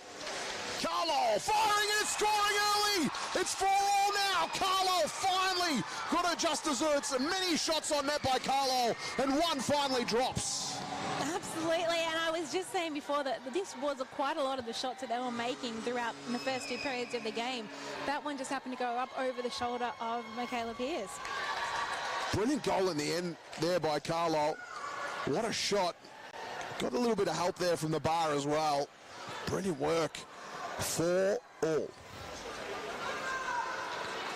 Carlisle firing and scoring early. It's 4-4 now. Carlisle finally got her just desserts. Many shots on net by Carlisle, and one finally drops. Absolutely, and I was just saying before that this was quite a lot of the shots that they were making throughout the first 2 periods of the game. That one just happened to go up over the shoulder of Michaela Pearce. Brilliant goal in the end there by Carlisle. What a shot. Got a little bit of help there from the bar as well. Brilliant work. 4-4.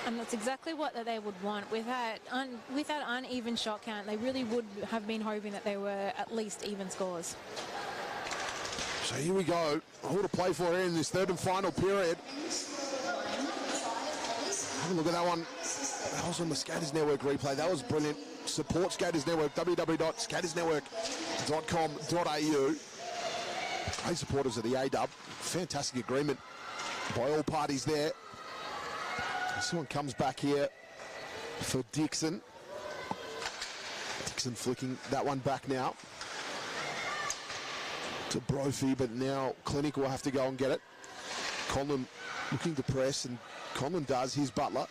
And that's exactly what they would want. With that uneven shot count, they really would have been hoping that they were at least even scores. So here we go. All to play for here in this third and final period. Have a look at that one. That was on the Skaters Network replay. That was brilliant. Support Skaters Network, www.skatersnetwork.com.au. Great supporters of the AW. Fantastic agreement by all parties there. Someone comes back here for Dixon. Dixon flicking that one back now to Brophy, but now Clinic will have to go and get it. Conlon looking to press, and Conlon does. Here's Butler.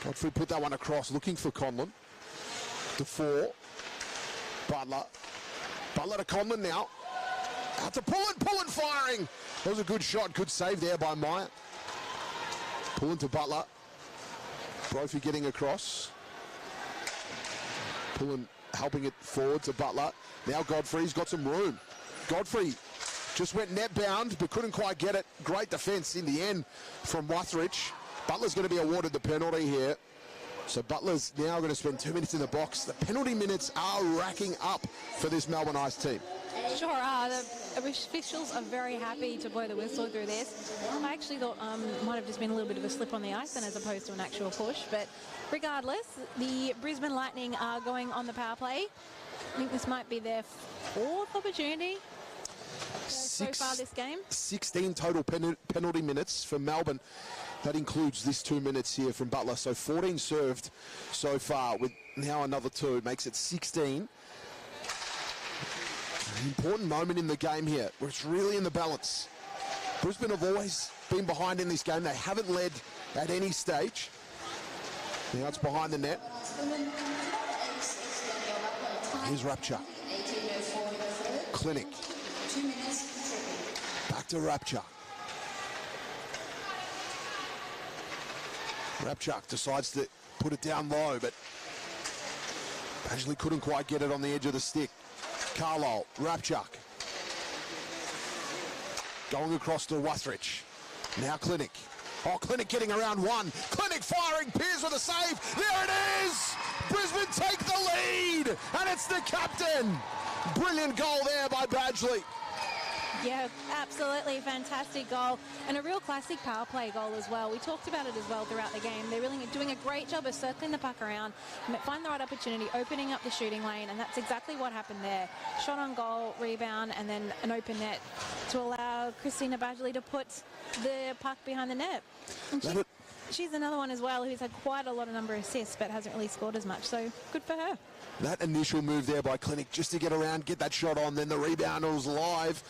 Godfrey put that one across, looking for Conlon. Dufour. Butler. Butler to Conlon now. Out to Pullen firing. That was a good shot, good save there by Meyer. Pullen to Butler. Brophy getting across. Pullen helping it forward to Butler. Now Godfrey's got some room. Godfrey just went net bound, but couldn't quite get it. Great defence in the end from Wuthridge. Butler's going to be awarded the penalty here. So Butler's now going to spend 2 minutes in the box. The penalty minutes are racking up for this Melbourne Ice team. Sure are. The officials are very happy to blow the whistle through this. I actually thought might have just been a little bit of a slip on the ice, and as opposed to an actual push. But regardless, the Brisbane Lightning are going on the power play. I think this might be their 4th opportunity so far this game. 16 total penalty minutes for Melbourne. That includes this 2 minutes here from Butler. So 14 served so far, with now another 2. Makes it 16. An important moment in the game here, where it's really in the balance. Brisbane have always been behind in this game. They haven't led at any stage. Now it's behind the net. Here's Rapture. Clinic. 2 minutes. Back to Rapture. Rapchuk decides to put it down low, but Badgley couldn't quite get it on the edge of the stick. Carlisle, Rapchuk. Going across to Wuthrich. Now Clinic. Oh, Clinic getting around one. Clinic firing, Pearce with a save. There it is! Brisbane take the lead, and it's the captain. Brilliant goal there by Badgley. Yeah, absolutely fantastic goal, and a real classic power play goal as well. We talked about it as well throughout the game. They're really doing a great job of circling the puck around, find the right opportunity, opening up the shooting lane, and that's exactly what happened there. Shot on goal, rebound, and then an open net to allow Christina Badgley to put the puck behind the net. And she's another one as well who's had quite a lot of number of assists but hasn't really scored as much, so good for her. That initial move there by Clinic just to get around, get that shot on, then the rebounder was live.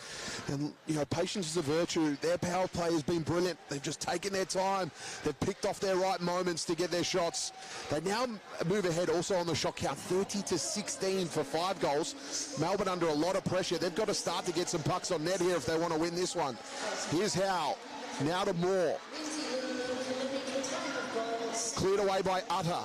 And, you know, patience is a virtue. Their power play has been brilliant. They've just taken their time. They've picked off their right moments to get their shots. They now move ahead also on the shot count, 30-16 for 5 goals. Melbourne under a lot of pressure. They've got to start to get some pucks on net here if they want to win this one. Here's Howe. Now to Moore. Cleared away by Utter.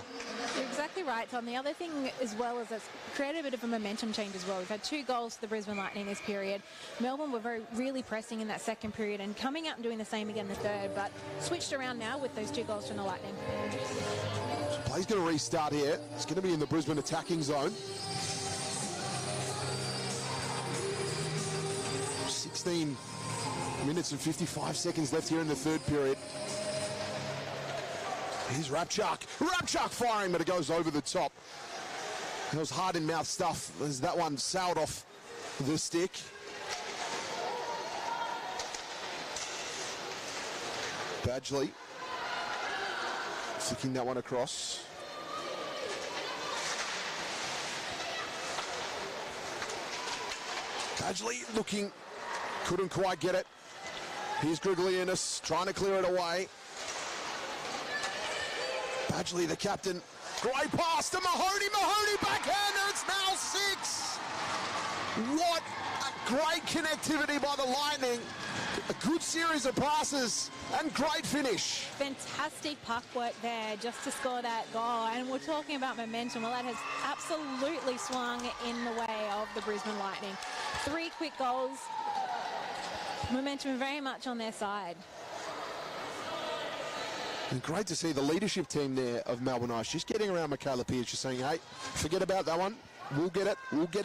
You're exactly right, Tom. The other thing as well is it's created a bit of a momentum change as well. We've had 2 goals to the Brisbane Lightning this period. Melbourne were really pressing in that second period and coming out and doing the same again the third, but switched around now with those 2 goals from the Lightning. Play's going to restart here. It's going to be in the Brisbane attacking zone. 16 minutes and 55 seconds left here in the third period. Here's Rapchuk. Rapchuk firing, but it goes over the top. It was hard in mouth stuff as that one sailed off the stick. Badgley flicking that one across. Badgley looking, couldn't quite get it. Here's Griglianis trying to clear it away. Badgley, the captain, great pass to Mahoney. Mahoney backhander, it's now 6. What a great connectivity by the Lightning. A good series of passes and great finish. Fantastic puck work there just to score that goal. And we're talking about momentum. Well, that has absolutely swung in the way of the Brisbane Lightning. 3 quick goals. Momentum very much on their side. And great to see the leadership team there of Melbourne Ice just getting around Michaela Pearce, just saying, hey, forget about that one. We'll get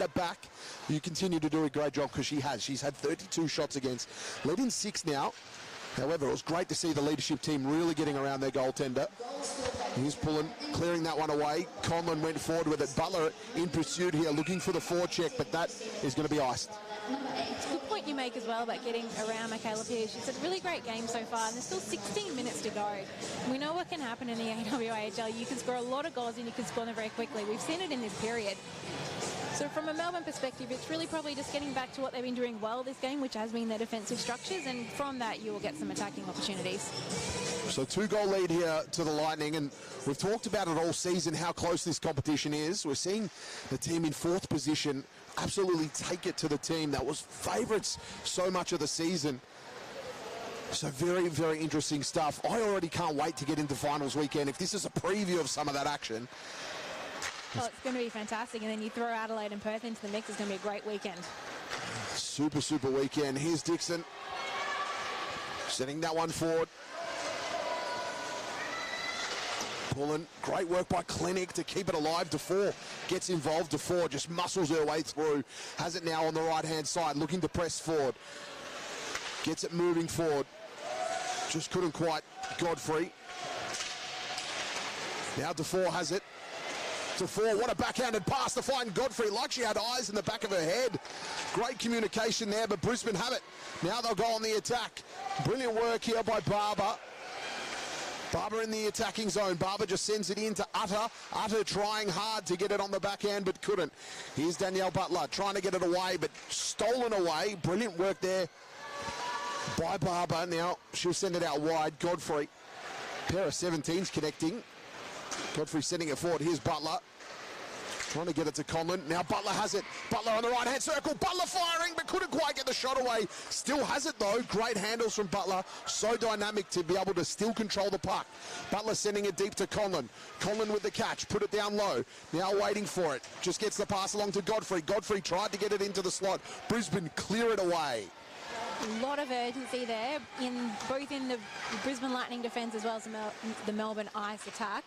it back. You continue to do a great job, because she has. She's had 32 shots against. Led in 6 now. However, it was great to see the leadership team really getting around their goaltender. He's clearing that one away. Conlon went forward with it. Butler in pursuit here, looking for the forecheck, but that is going to be iced. It's a good point you make as well about getting around Michaela Pearce. She's had a really great game so far, and there's still 16 minutes to go. We know what can happen in the AWIHL. You can score a lot of goals and you can score them very quickly. We've seen it in this period. So from a Melbourne perspective, it's really probably just getting back to what they've been doing well this game, which has been their defensive structures, and from that you will get some attacking opportunities. So 2-goal lead here to the Lightning, and we've talked about it all season, how close this competition is. We're seeing the team in 4th position absolutely take it to the team that was favourites so much of the season. So very, very interesting stuff. I already can't wait to get into finals weekend. If this is a preview of some of that action. Well, it's going to be fantastic, and then you throw Adelaide and Perth into the mix. It's going to be a great weekend. Super, super weekend. Here's Dixon setting that one forward. Pulling, great work by Clinic to keep it alive. DeFore gets involved. DeFore just muscles her way through. Has it now on the right-hand side, looking to press forward. Gets it moving forward. Just couldn't quite. Godfrey. Now DeFore has it. DeFore, what a backhanded pass to find Godfrey, like she had eyes in the back of her head. Great communication there, but Brisbane have it. Now they'll go on the attack. Brilliant work here by Barber. Barber in the attacking zone. Barber just sends it in to Utter. Utter trying hard to get it on the backhand, but couldn't. Here's Danielle Butler trying to get it away, but stolen away. Brilliant work there by Barber. Now she'll send it out wide. Godfrey. Pair of 17s connecting. Godfrey sending it forward. Here's Butler. Trying to get it to Conlon. Now Butler has it. Butler on the right-hand circle. Butler firing, but couldn't quite get the shot away. Still has it, though. Great handles from Butler. So dynamic to be able to still control the puck. Butler sending it deep to Conlon. Conlon with the catch. Put it down low. Now waiting for it. Just gets the pass along to Godfrey. Godfrey tried to get it into the slot. Brisbane clear it away. A lot of urgency there, both in the Brisbane Lightning defence as well as the Melbourne Ice attack.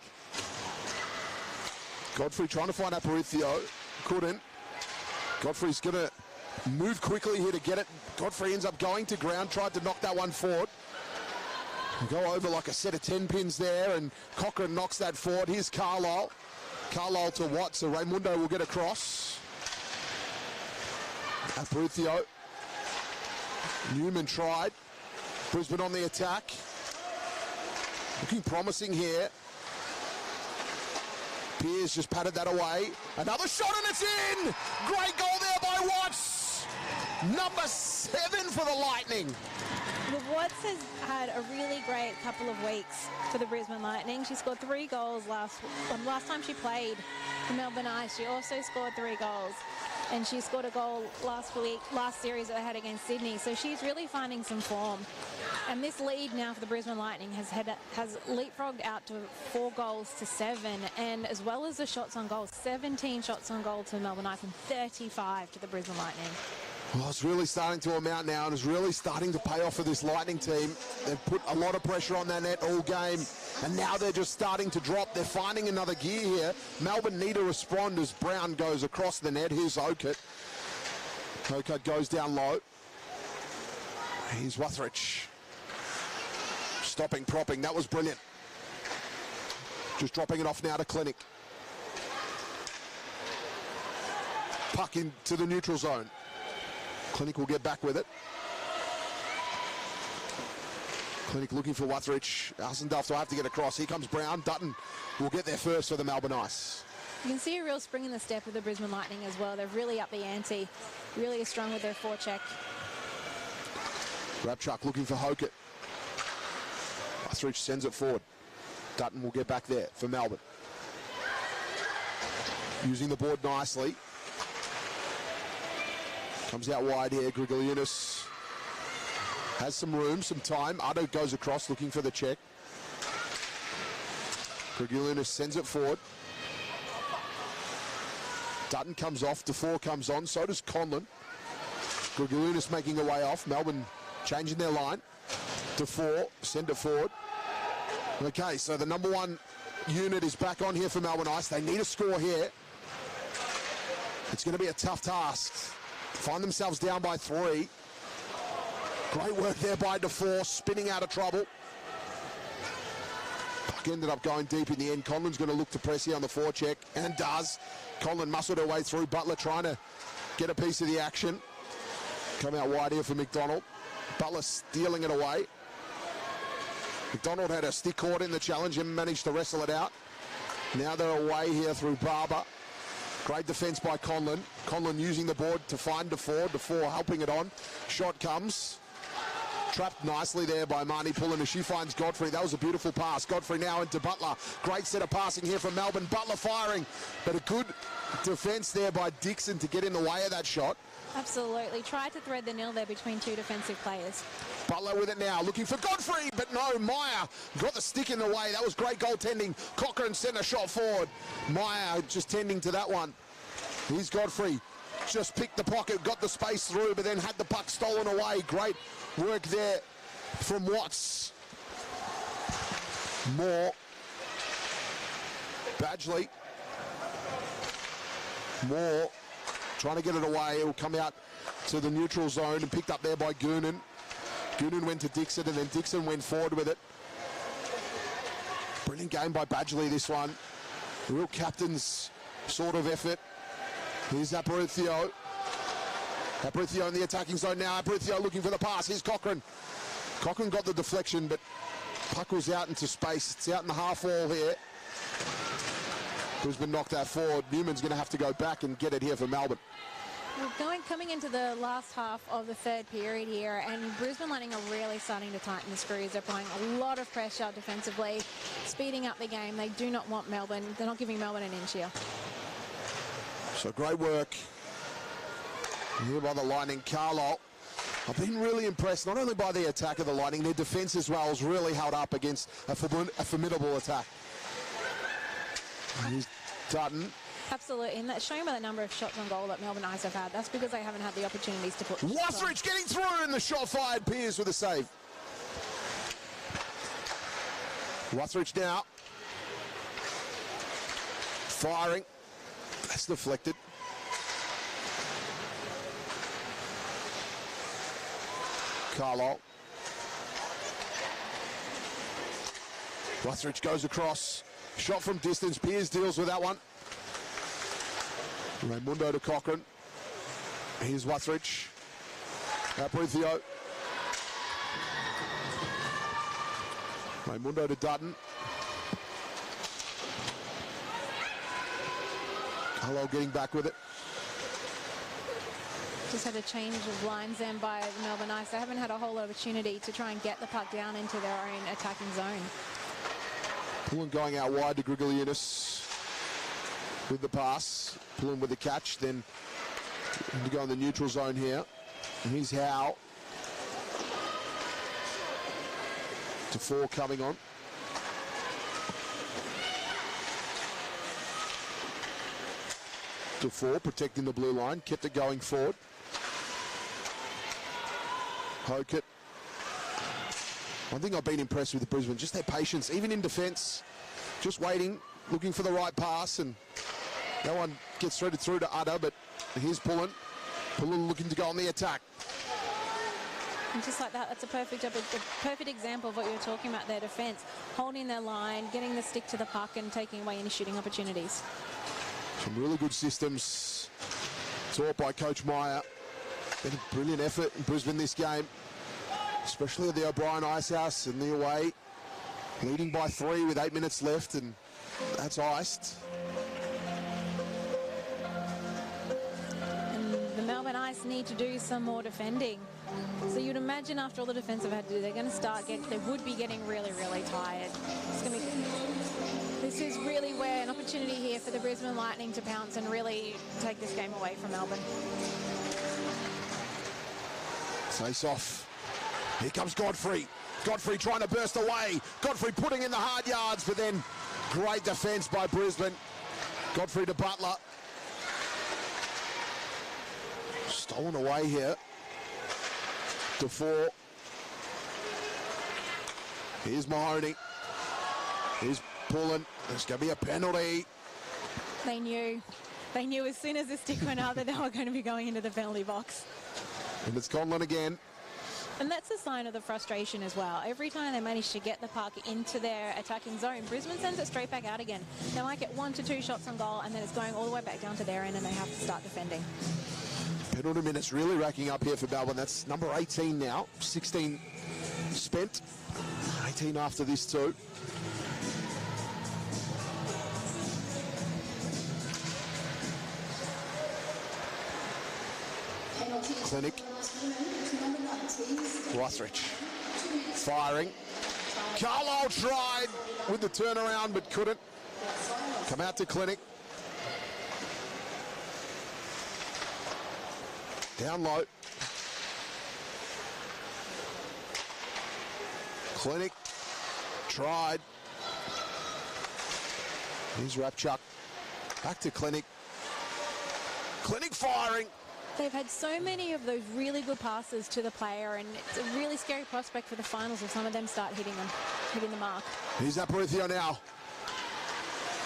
Godfrey trying to find Aparicio. Couldn't. Godfrey's going to move quickly here to get it. Godfrey ends up going to ground. Tried to knock that one forward. Go over like a set of 10 pins there, and Cochrane knocks that forward. Here's Carlisle. Carlisle to Watt, so Raimundo will get across. Aparicio. Newman tried. Brisbane on the attack. Looking promising here. Pearce just patted that away. Another shot and it's in! Great goal there by Watts. Number 7 for the Lightning. Well, Watts has had a really great couple of weeks for the Brisbane Lightning. She scored 3 goals last time she played for Melbourne Ice. She also scored 3 goals. And she scored a goal last series that they had against Sydney. So she's really finding some form. And this lead now for the Brisbane Lightning has leapfrogged out to 4 goals to 7. And as well as the shots on goal, 17 shots on goal to Melbourne Ice and 35 to the Brisbane Lightning. Well, it's really starting to amount now, and it's really starting to pay off for this Lightning team. They've put a lot of pressure on that net all game, and now they're just starting to drop. They're finding another gear here. Melbourne need to respond as Brown goes across the net. Here's Okut. Okut goes down low. Here's Wuthridge. Stopping, propping. That was brilliant. Just dropping it off now to Clinic. Puck into the neutral zone. Clinic will get back with it. Clinic looking for Wuthridge. Alcindorf will have to get across. Here comes Brown. Dutton will get there first for the Melbourne Ice. You can see a real spring in the step of the Brisbane Lightning as well. They've really upped the ante. Really strong with their forecheck. Rabchuk looking for Hokett. Wuthridge sends it forward. Dutton will get back there for Melbourne. Using the board nicely. Comes out wide here. Grigaliunas has some room, some time. Otto goes across looking for the check. Grigaliunas sends it forward. Dutton comes off. DeFore comes on. So does Conlon. Grigaliunas making a way off. Melbourne changing their line. DeFore send it forward. Okay, so the number 1 unit is back on here for Melbourne Ice. They need a score here. It's going to be a tough task. Find themselves down by 3. Great work there by DeFore, spinning out of trouble. Puck ended up going deep in the end. Conlon's going to look to press here on the forecheck, and does. Conlon muscled her way through. Butler trying to get a piece of the action. Come out wide here for McDonald. Butler stealing it away. McDonald had a stick caught in the challenge and managed to wrestle it out. Now they're away here through Barber. Great defence by Conlon. Conlon using the board to find DeFore. DeFore helping it on. Shot comes. Trapped nicely there by Marnie Pullen as she finds Godfrey. That was a beautiful pass. Godfrey now into Butler. Great set of passing here from Melbourne. Butler firing. But a good defence there by Dixon to get in the way of that shot. Absolutely. Tried to thread the nil there between 2 defensive players. Butler with it now, looking for Godfrey, but no, Meyer got the stick in the way. That was great goaltending. Cochrane sent a shot forward. Meyer just tending to that one. Here's Godfrey. Just picked the pocket, got the space through, but then had the puck stolen away. Great work there from Watts. Moore. Badgley. Moore trying to get it away. It will come out to the neutral zone and picked up there by Goonan. Goonan went to Dixon, and then Dixon went forward with it. Brilliant game by Badgley, this one. A real captain's sort of effort. Here's Aparicio. Aparicio in the attacking zone now. Aparicio looking for the pass. Here's Cochrane. Cochrane got the deflection, but puck was out into space. It's out in the half wall here. Brisbane knocked that forward. Newman's going to have to go back and get it here for Melbourne. We're coming into the last half of the 3rd period here, and Brisbane Lightning are really starting to tighten the screws. They're applying a lot of pressure defensively, speeding up the game. They do not want Melbourne. They're not giving Melbourne an inch here. So great work here by the Lightning. Carlisle, I've been really impressed not only by the attack of the Lightning, their defence as well has really held up against a formidable attack. Here's Dutton. Absolutely, and that's shown by the number of shots on goal that Melbourne Ice have had. That's because they haven't had the opportunities to put... Wathridge getting through, and the shot fired. Pearce with a save. Wathridge now. Firing. That's deflected. Carlisle. Wathridge goes across. Shot from distance. Pearce deals with that one. Raimundo to Cochrane. Here's Wathridge. Abruzio. Raimundo to Dutton. Carlisle getting back with it. Just had a change of lines then by Melbourne Ice. They haven't had a whole opportunity to try and get the puck down into their own attacking zone. Pullen going out wide to Grigaliunas with the pass. Pullen with the catch, then to go in the neutral zone here. And here's Howe. To 4 coming on. To 4, protecting the blue line, kept it going forward. Hokett. One thing I've been impressed with Brisbane, just their patience, even in defence, just waiting, looking for the right pass, and that one gets threaded through to Udder, but here's Pullen. Pullen looking to go on the attack. And just like that, that's a perfect example of what you were talking about, their defence, holding their line, getting the stick to the puck and taking away any shooting opportunities. Some really good systems taught by Coach Meyer. Been a brilliant effort in Brisbane this game, especially at the O'Brien Icehouse and the away. Leading by 3 with 8 minutes left, and that's iced. And the Melbourne Ice need to do some more defending. So you'd imagine after all the defence they've had to do, they're going to they would be getting really, really tired. This is really where an opportunity here for the Brisbane Lightning to pounce and really take this game away from Melbourne. Face off. Here comes Godfrey. Godfrey trying to burst away. Godfrey putting in the hard yards, but then great defence by Brisbane. Godfrey to Butler. Stolen away here. To 4. Here's Mahoney. Here's Pullen. There's going to be a penalty. They knew as soon as the stick went out that they were going to be going into the penalty box. And it's Conlon again. And that's a sign of the frustration as well. Every time they manage to get the puck into their attacking zone, Brisbane sends it straight back out again. They might get 1 to 2 shots on goal, and then it's going all the way back down to their end, and they have to start defending. Penalty minutes really racking up here for Melbourne. That's number 18 now. 16 spent. 18 after this too. Clinic. Wathridge. Firing. Carlisle tried with the turnaround but couldn't. Come out to Clinic. Down low. Clinic. Tried. Here's Rapchuk. Back to Clinic. Clinic firing. They've had so many of those really good passes to the player, and it's a really scary prospect for the finals if some of them start hitting the mark. Here's Abruzio now.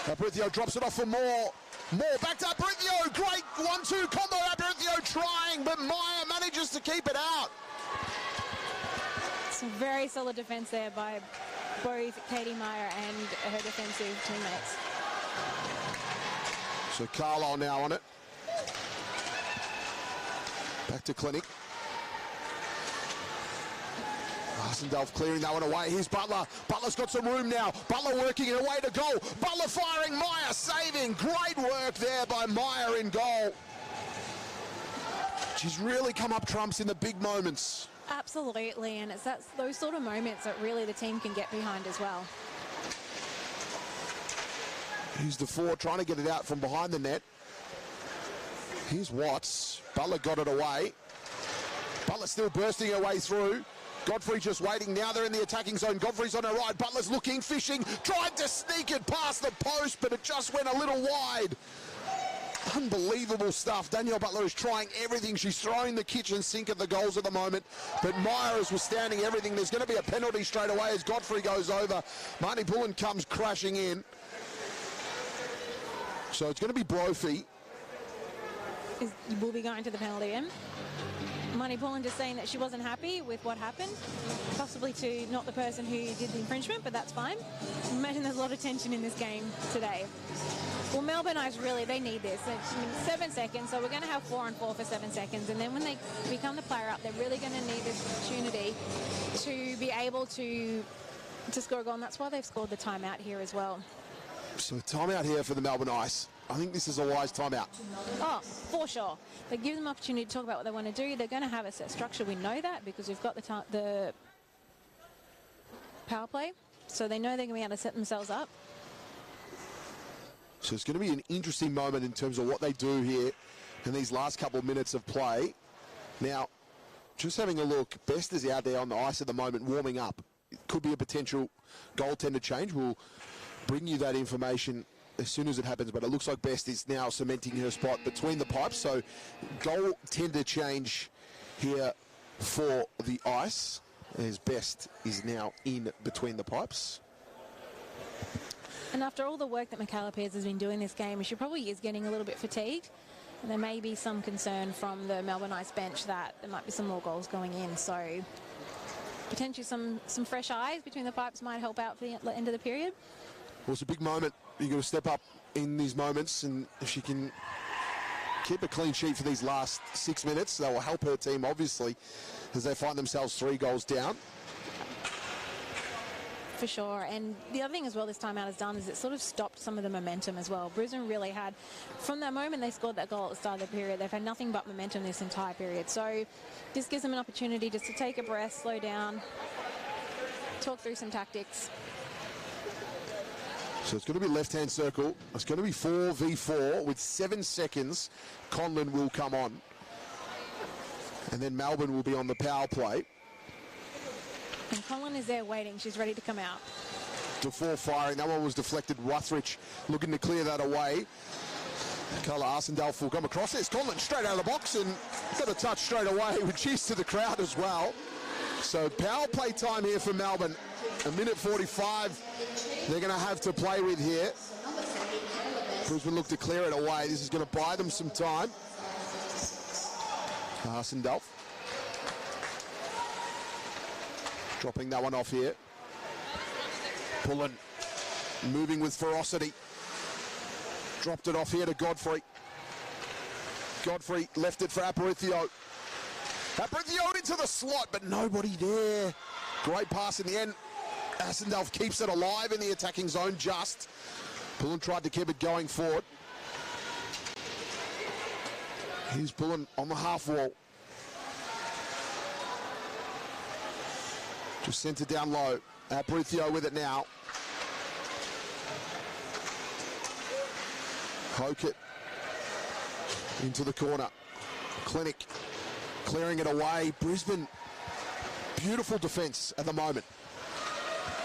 Abruzio drops it off for Moore. Moore back to Abruzio. Great 1-2 combo. Abruzio trying, but Meyer manages to keep it out. Some very solid defence there by both Katie Meyer and her defensive teammates. So Carlisle now on it. Back to Clinic. Arsendale clearing that one away. Here's Butler. Butler's got some room now. Butler working it away to goal. Butler firing. Meyer saving. Great work there by Meyer in goal. She's really come up trumps in the big moments. Absolutely, and it's those sort of moments that really the team can get behind as well. Here's the 4 trying to get it out from behind the net. Here's Watts. Butler got it away. Butler still bursting her way through. Godfrey just waiting. Now they're in the attacking zone. Godfrey's on her right. Butler's looking, fishing, tried to sneak it past the post, but it just went a little wide. Unbelievable stuff. Danielle Butler is trying everything. She's throwing the kitchen sink at the goals at the moment, but Meyer is withstanding everything. There's going to be a penalty straight away as Godfrey goes over. Marnie Pullen comes crashing in. So it's going to be Brophy. Will be going to the penalty end. Marnie Pullen just saying that she wasn't happy with what happened, possibly to not the person who did the infringement, but that's fine. Imagine there's a lot of tension in this game today. Well, Melbourne Ice really, they need this. It's 7 seconds, so we're going to have 4 and 4 for 7 seconds, and then when they become the player up, they're really going to need this opportunity to be able to score a goal, and that's why they've scored the timeout here as well. So timeout here for the Melbourne Ice. I think this is a wise timeout. Oh, for sure. They give them opportunity to talk about what they want to do. They're going to have a set structure. We know that because we've got the power play. So they know they're going to be able to set themselves up. So it's going to be an interesting moment in terms of what they do here in these last couple of minutes of play. Now, just having a look, Best is out there on the ice at the moment warming up. It could be a potential goaltender change. We'll bring you that information as soon as it happens, but it looks like Best is now cementing her spot between the pipes. So goaltender change here for the Ice as Best is now in between the pipes. And after all the work that Michaela Pearce has been doing this game, she probably is getting a little bit fatigued. And there may be some concern from the Melbourne Ice bench that there might be some more goals going in. So potentially some fresh eyes between the pipes might help out for the end of the period. Well, it's a big moment. You've got to step up in these moments, and if she can keep a clean sheet for these last 6 minutes, that will help her team, obviously, as they find themselves 3 goals down. For sure. And the other thing as well this timeout has done is it sort of stopped some of the momentum as well. Brisbane really had, from that moment they scored that goal at the start of the period, they've had nothing but momentum this entire period. So this gives them an opportunity just to take a breath, slow down, talk through some tactics. So it's going to be left-hand circle. It's going to be 4v4 with 7 seconds. Conlon will come on. And then Melbourne will be on the power play. And Conlon is there waiting. She's ready to come out. Dufour firing. That one was deflected. Ruthridge looking to clear that away. Carla Arsendale will come across. There's Conlon straight out of the box and got a touch straight away with cheers to the crowd as well. So power play time here for Melbourne. 1:45 they're going to have to play with here. Brisbane look to clear it away. This is going to buy them some time. Arsendale dropping that one off here. Pullen moving with ferocity. Dropped it off here to Godfrey. Godfrey left it for Aparicio. Aparicio into the slot, but nobody there. Great pass in the end. Arsendale keeps it alive in the attacking zone just. Pullen tried to keep it going forward. Here's Pullen on the half wall. Just sent it down low. Aparicio with it now. Hokett into the corner. Clinic clearing it away. Brisbane, beautiful defence at the moment.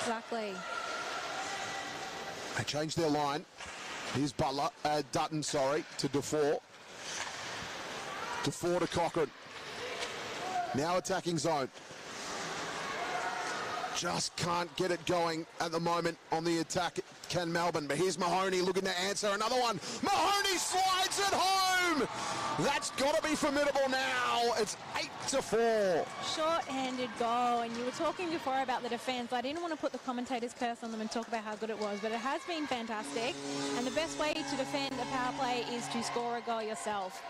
Exactly. They changed their line. Here's Dutton, to Dufour. Dufour to Cochrane. Now attacking zone. Just can't get it going at the moment on the attack, can Melbourne. But here's Mahoney looking to answer another one. Mahoney slides it home. That's got to be formidable now. It's 8-4. Short-handed goal. And you were talking before about the defence. I didn't want to put the commentator's curse on them and talk about how good it was, but it has been fantastic. And the best way to defend a power play is to score a goal yourself.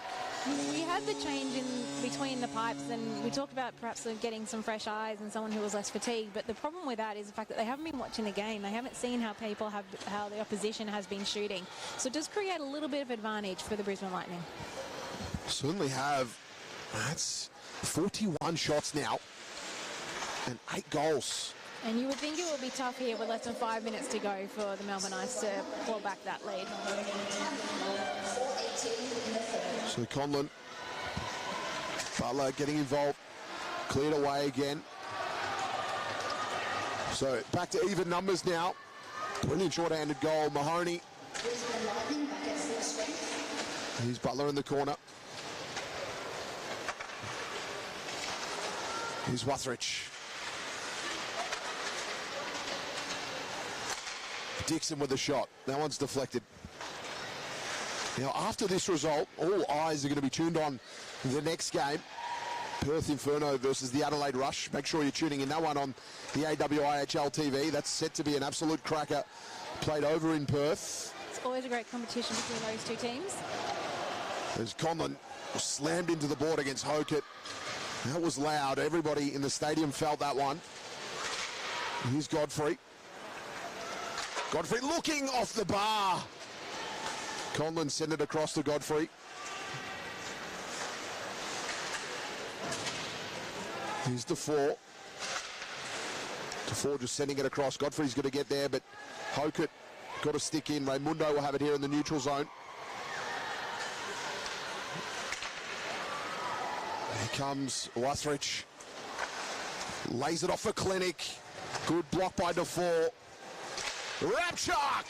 We had the change in between the pipes, and we talked about perhaps getting some fresh eyes and someone who was less fatigued. But the problem with that is the fact that they haven't been watching the game. They haven't seen how the opposition has been shooting. So it does create a little bit of advantage for the Brisbane Lightning. Certainly have. That's 41 shots now and 8 goals. And you would think it would be tough here with less than 5 minutes to go for the Melbourne Ice to claw back that lead. in the third. So Conlon, Butler getting involved, cleared away again. So back to even numbers now. Brilliant short-handed goal. Mahoney. Brisbane Lightning back at full strength. Here's Butler in the corner. Here's Wuthridge. Dixon with the shot. That one's deflected. Now, after this result, all eyes are going to be tuned on the next game. Perth Inferno versus the Adelaide Rush. Make sure you're tuning in that one on the AWIHL TV. That's set to be an absolute cracker. Played over in Perth. It's always a great competition between those two teams. As Conlon was slammed into the board against Hokett. That was loud. Everybody in the stadium felt that one. Here's Godfrey. Godfrey looking off the bar. Conlon sent it across to Godfrey. Here's Defoe. Defoe just sending it across. Godfrey's going to get there, but Hokett got to stick in. Raimundo will have it here in the neutral zone. Here comes Wuthridge. Lays it off for Clinic. Good block by Defoe. Rapchak!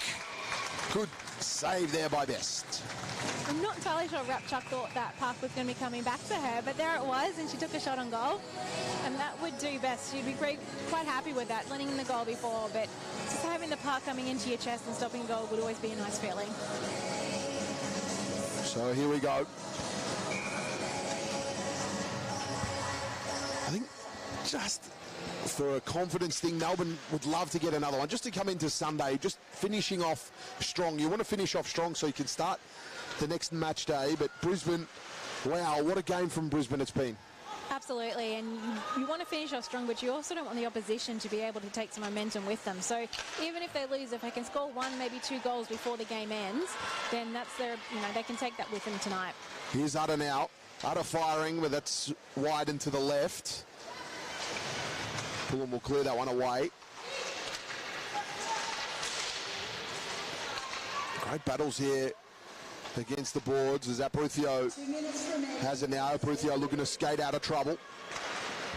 Good save there by Best. I'm not entirely sure Rapchak thought that puck was going to be coming back to her, but there it was, and she took a shot on goal. And that would do Best. She'd be quite happy with that, letting in the goal before, but just having the puck coming into your chest and stopping a goal would always be a nice feeling. So here we go. I think just for a confidence thing, Melbourne would love to get another one, just to come into Sunday, just finishing off strong. You want to finish off strong so you can start the next match day, but Brisbane, wow, what a game from Brisbane it's been. Absolutely, and you want to finish off strong, but you also don't want the opposition to be able to take some momentum with them. So even if they lose, if they can score one, maybe two goals before the game ends, then that's their, they can take that with them tonight. Here's Udder now. Udder firing, but that's wide and to the left. Pullen will clear that one away. Great battles here against the boards as Apruthio has it now. Apruthio looking to skate out of trouble.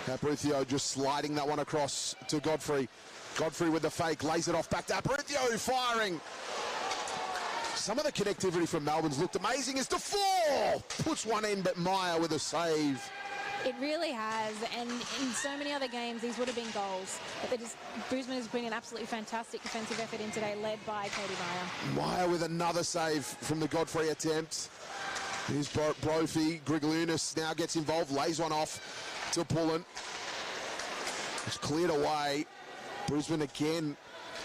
Apruthio just sliding that one across to Godfrey. Godfrey with the fake, lays it off back to Apruthio, firing. Some of the connectivity from Melbourne's looked amazing as Defoe puts one in, but Meyer with a save. It really has, and in so many other games, these would have been goals. But Brisbane is putting an absolutely fantastic defensive effort in today, led by Katie Meyer. Meyer with another save from the Godfrey attempt. Here's Brophy. Grigaliunas now gets involved, lays one off to Pullen. It's cleared away. Brisbane again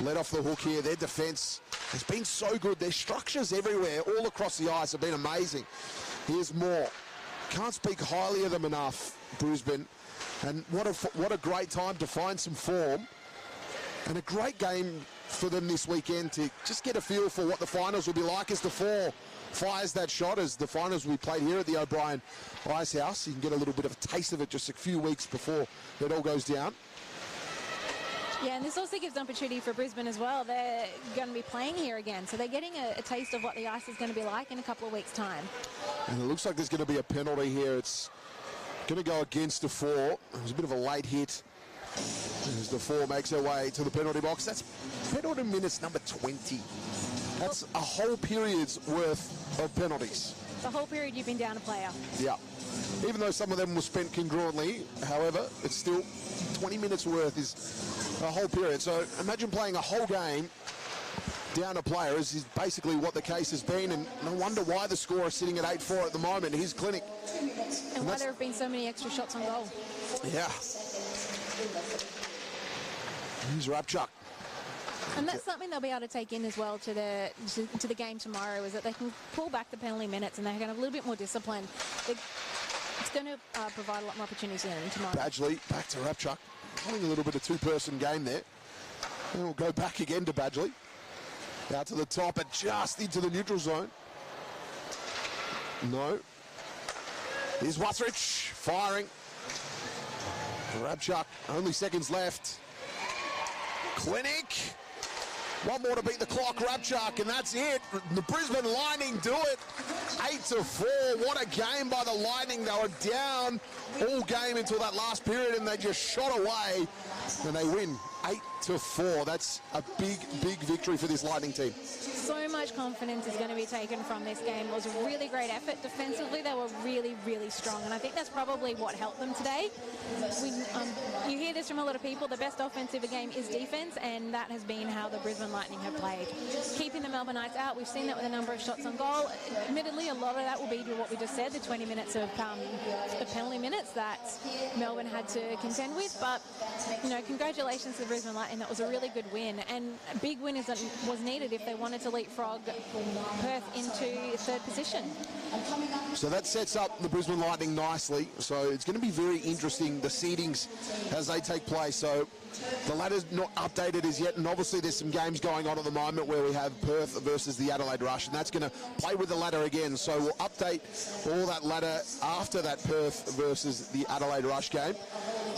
let off the hook here. Their defence has been so good. Their structures everywhere, all across the ice, have been amazing. Here's Moore. Can't speak highly of them enough, Brisbane. And what a great time to find some form. And a great game for them this weekend to just get a feel for what the finals will be like as Defoe fires that shot, as the finals will be played here at the O'Brien Icehouse. You can get a little bit of a taste of it just a few weeks before it all goes down. Yeah, and this also gives opportunity for Brisbane as well. They're going to be playing here again, so they're getting a taste of what the ice is going to be like in a couple of weeks' time. And it looks like there's going to be a penalty here. It's going to go against Defoe. It was a bit of a late hit as Defoe makes her way to the penalty box. That's penalty minutes number 20. That's a whole period's worth of penalties. The whole period you've been down a player. Yeah. Even though some of them were spent congruently, however, it's still 20 minutes worth is a whole period. So imagine playing a whole game down a player is basically what the case has been, and no wonder why the score is sitting at 8-4 at the moment. His Clinic. And why there have been so many extra shots on goal. Yeah. Here's Rapchak. And that's something they'll be able to take in as well to the game tomorrow, is that they can pull back the penalty minutes and they're going to have a little bit more discipline. It's going to provide a lot more opportunities for them tomorrow. Badgley back to Rapchak. Playing a little bit of two-person game there. And we'll go back again to Badgley. Out to the top and just into the neutral zone. No. Here's Wuthridge firing. Rapchak, only seconds left. Clinic. One more to beat the clock, Rapchuck, and that's it. The Brisbane Lightning do it. 8-4. What a game by the Lightning. They were down all game until that last period, and they just shot away, and they win 8-4. That's a big, big victory for this Lightning team. So much confidence is going to be taken from this game. It was a really great effort. Defensively, they were really, really strong, and I think that's probably what helped them today. You hear this from a lot of people. The best offensive game is defense, and that has been how the Brisbane Lightning have played. Keeping the Melbourne Knights out, we've seen that with a number of shots on goal. Admittedly, a lot of that will be to what we just said, the 20 minutes of penalty minutes that Melbourne had to contend with. But, you know, congratulations to the Brisbane Lightning. That was a really good win, and a big win was needed if they wanted to leapfrog Perth into third position. So that sets up the Brisbane Lightning nicely. So it's going to be very interesting, the seedings as they take place. So the ladder's not updated as yet, and obviously there's some games going on at the moment where we have Perth versus the Adelaide Rush, and that's going to play with the ladder again. So we'll update all that ladder after that Perth versus the Adelaide Rush game.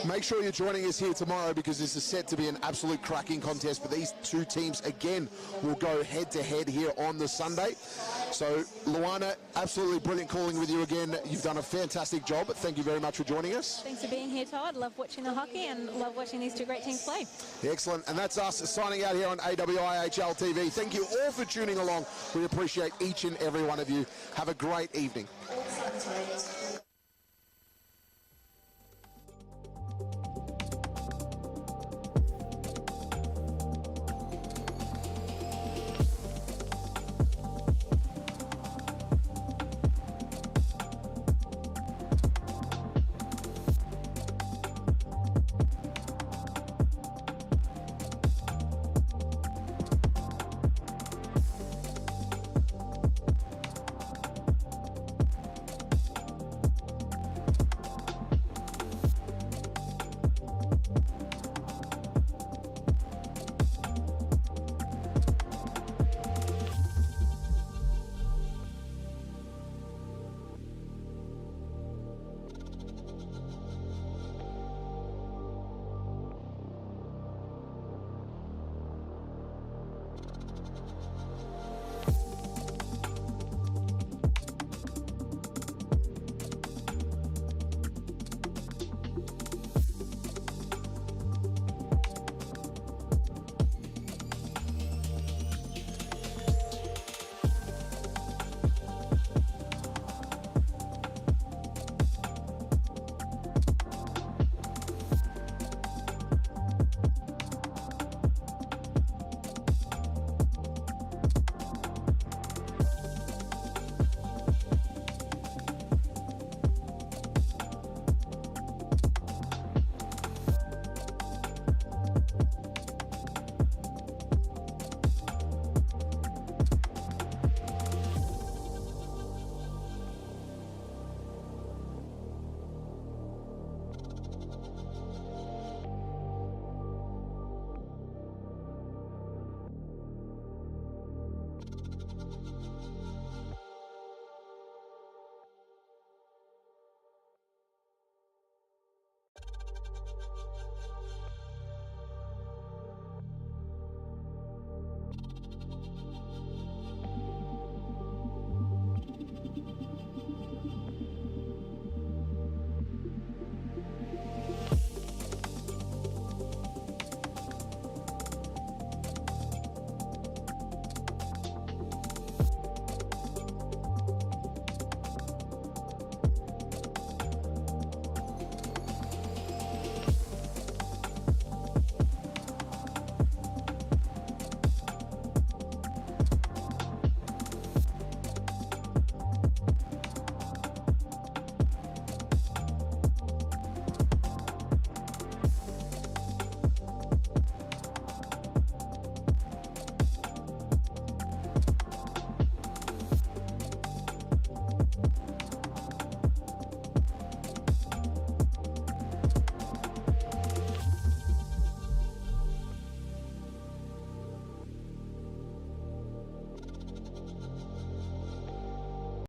Make sure you're joining us here tomorrow, because this is set to be an absolute cracking contest. But these two teams again will go head-to-head here on the Sunday. So Luana, absolutely brilliant calling with you again. You've done a fantastic job. Thank you very much for joining us. Thanks for being here, Todd. Love watching the hockey and love watching these two great teams play. Excellent. And that's us signing out here on AWIHL TV. Thank you all for tuning along. We appreciate each and every one of you. Have a great evening.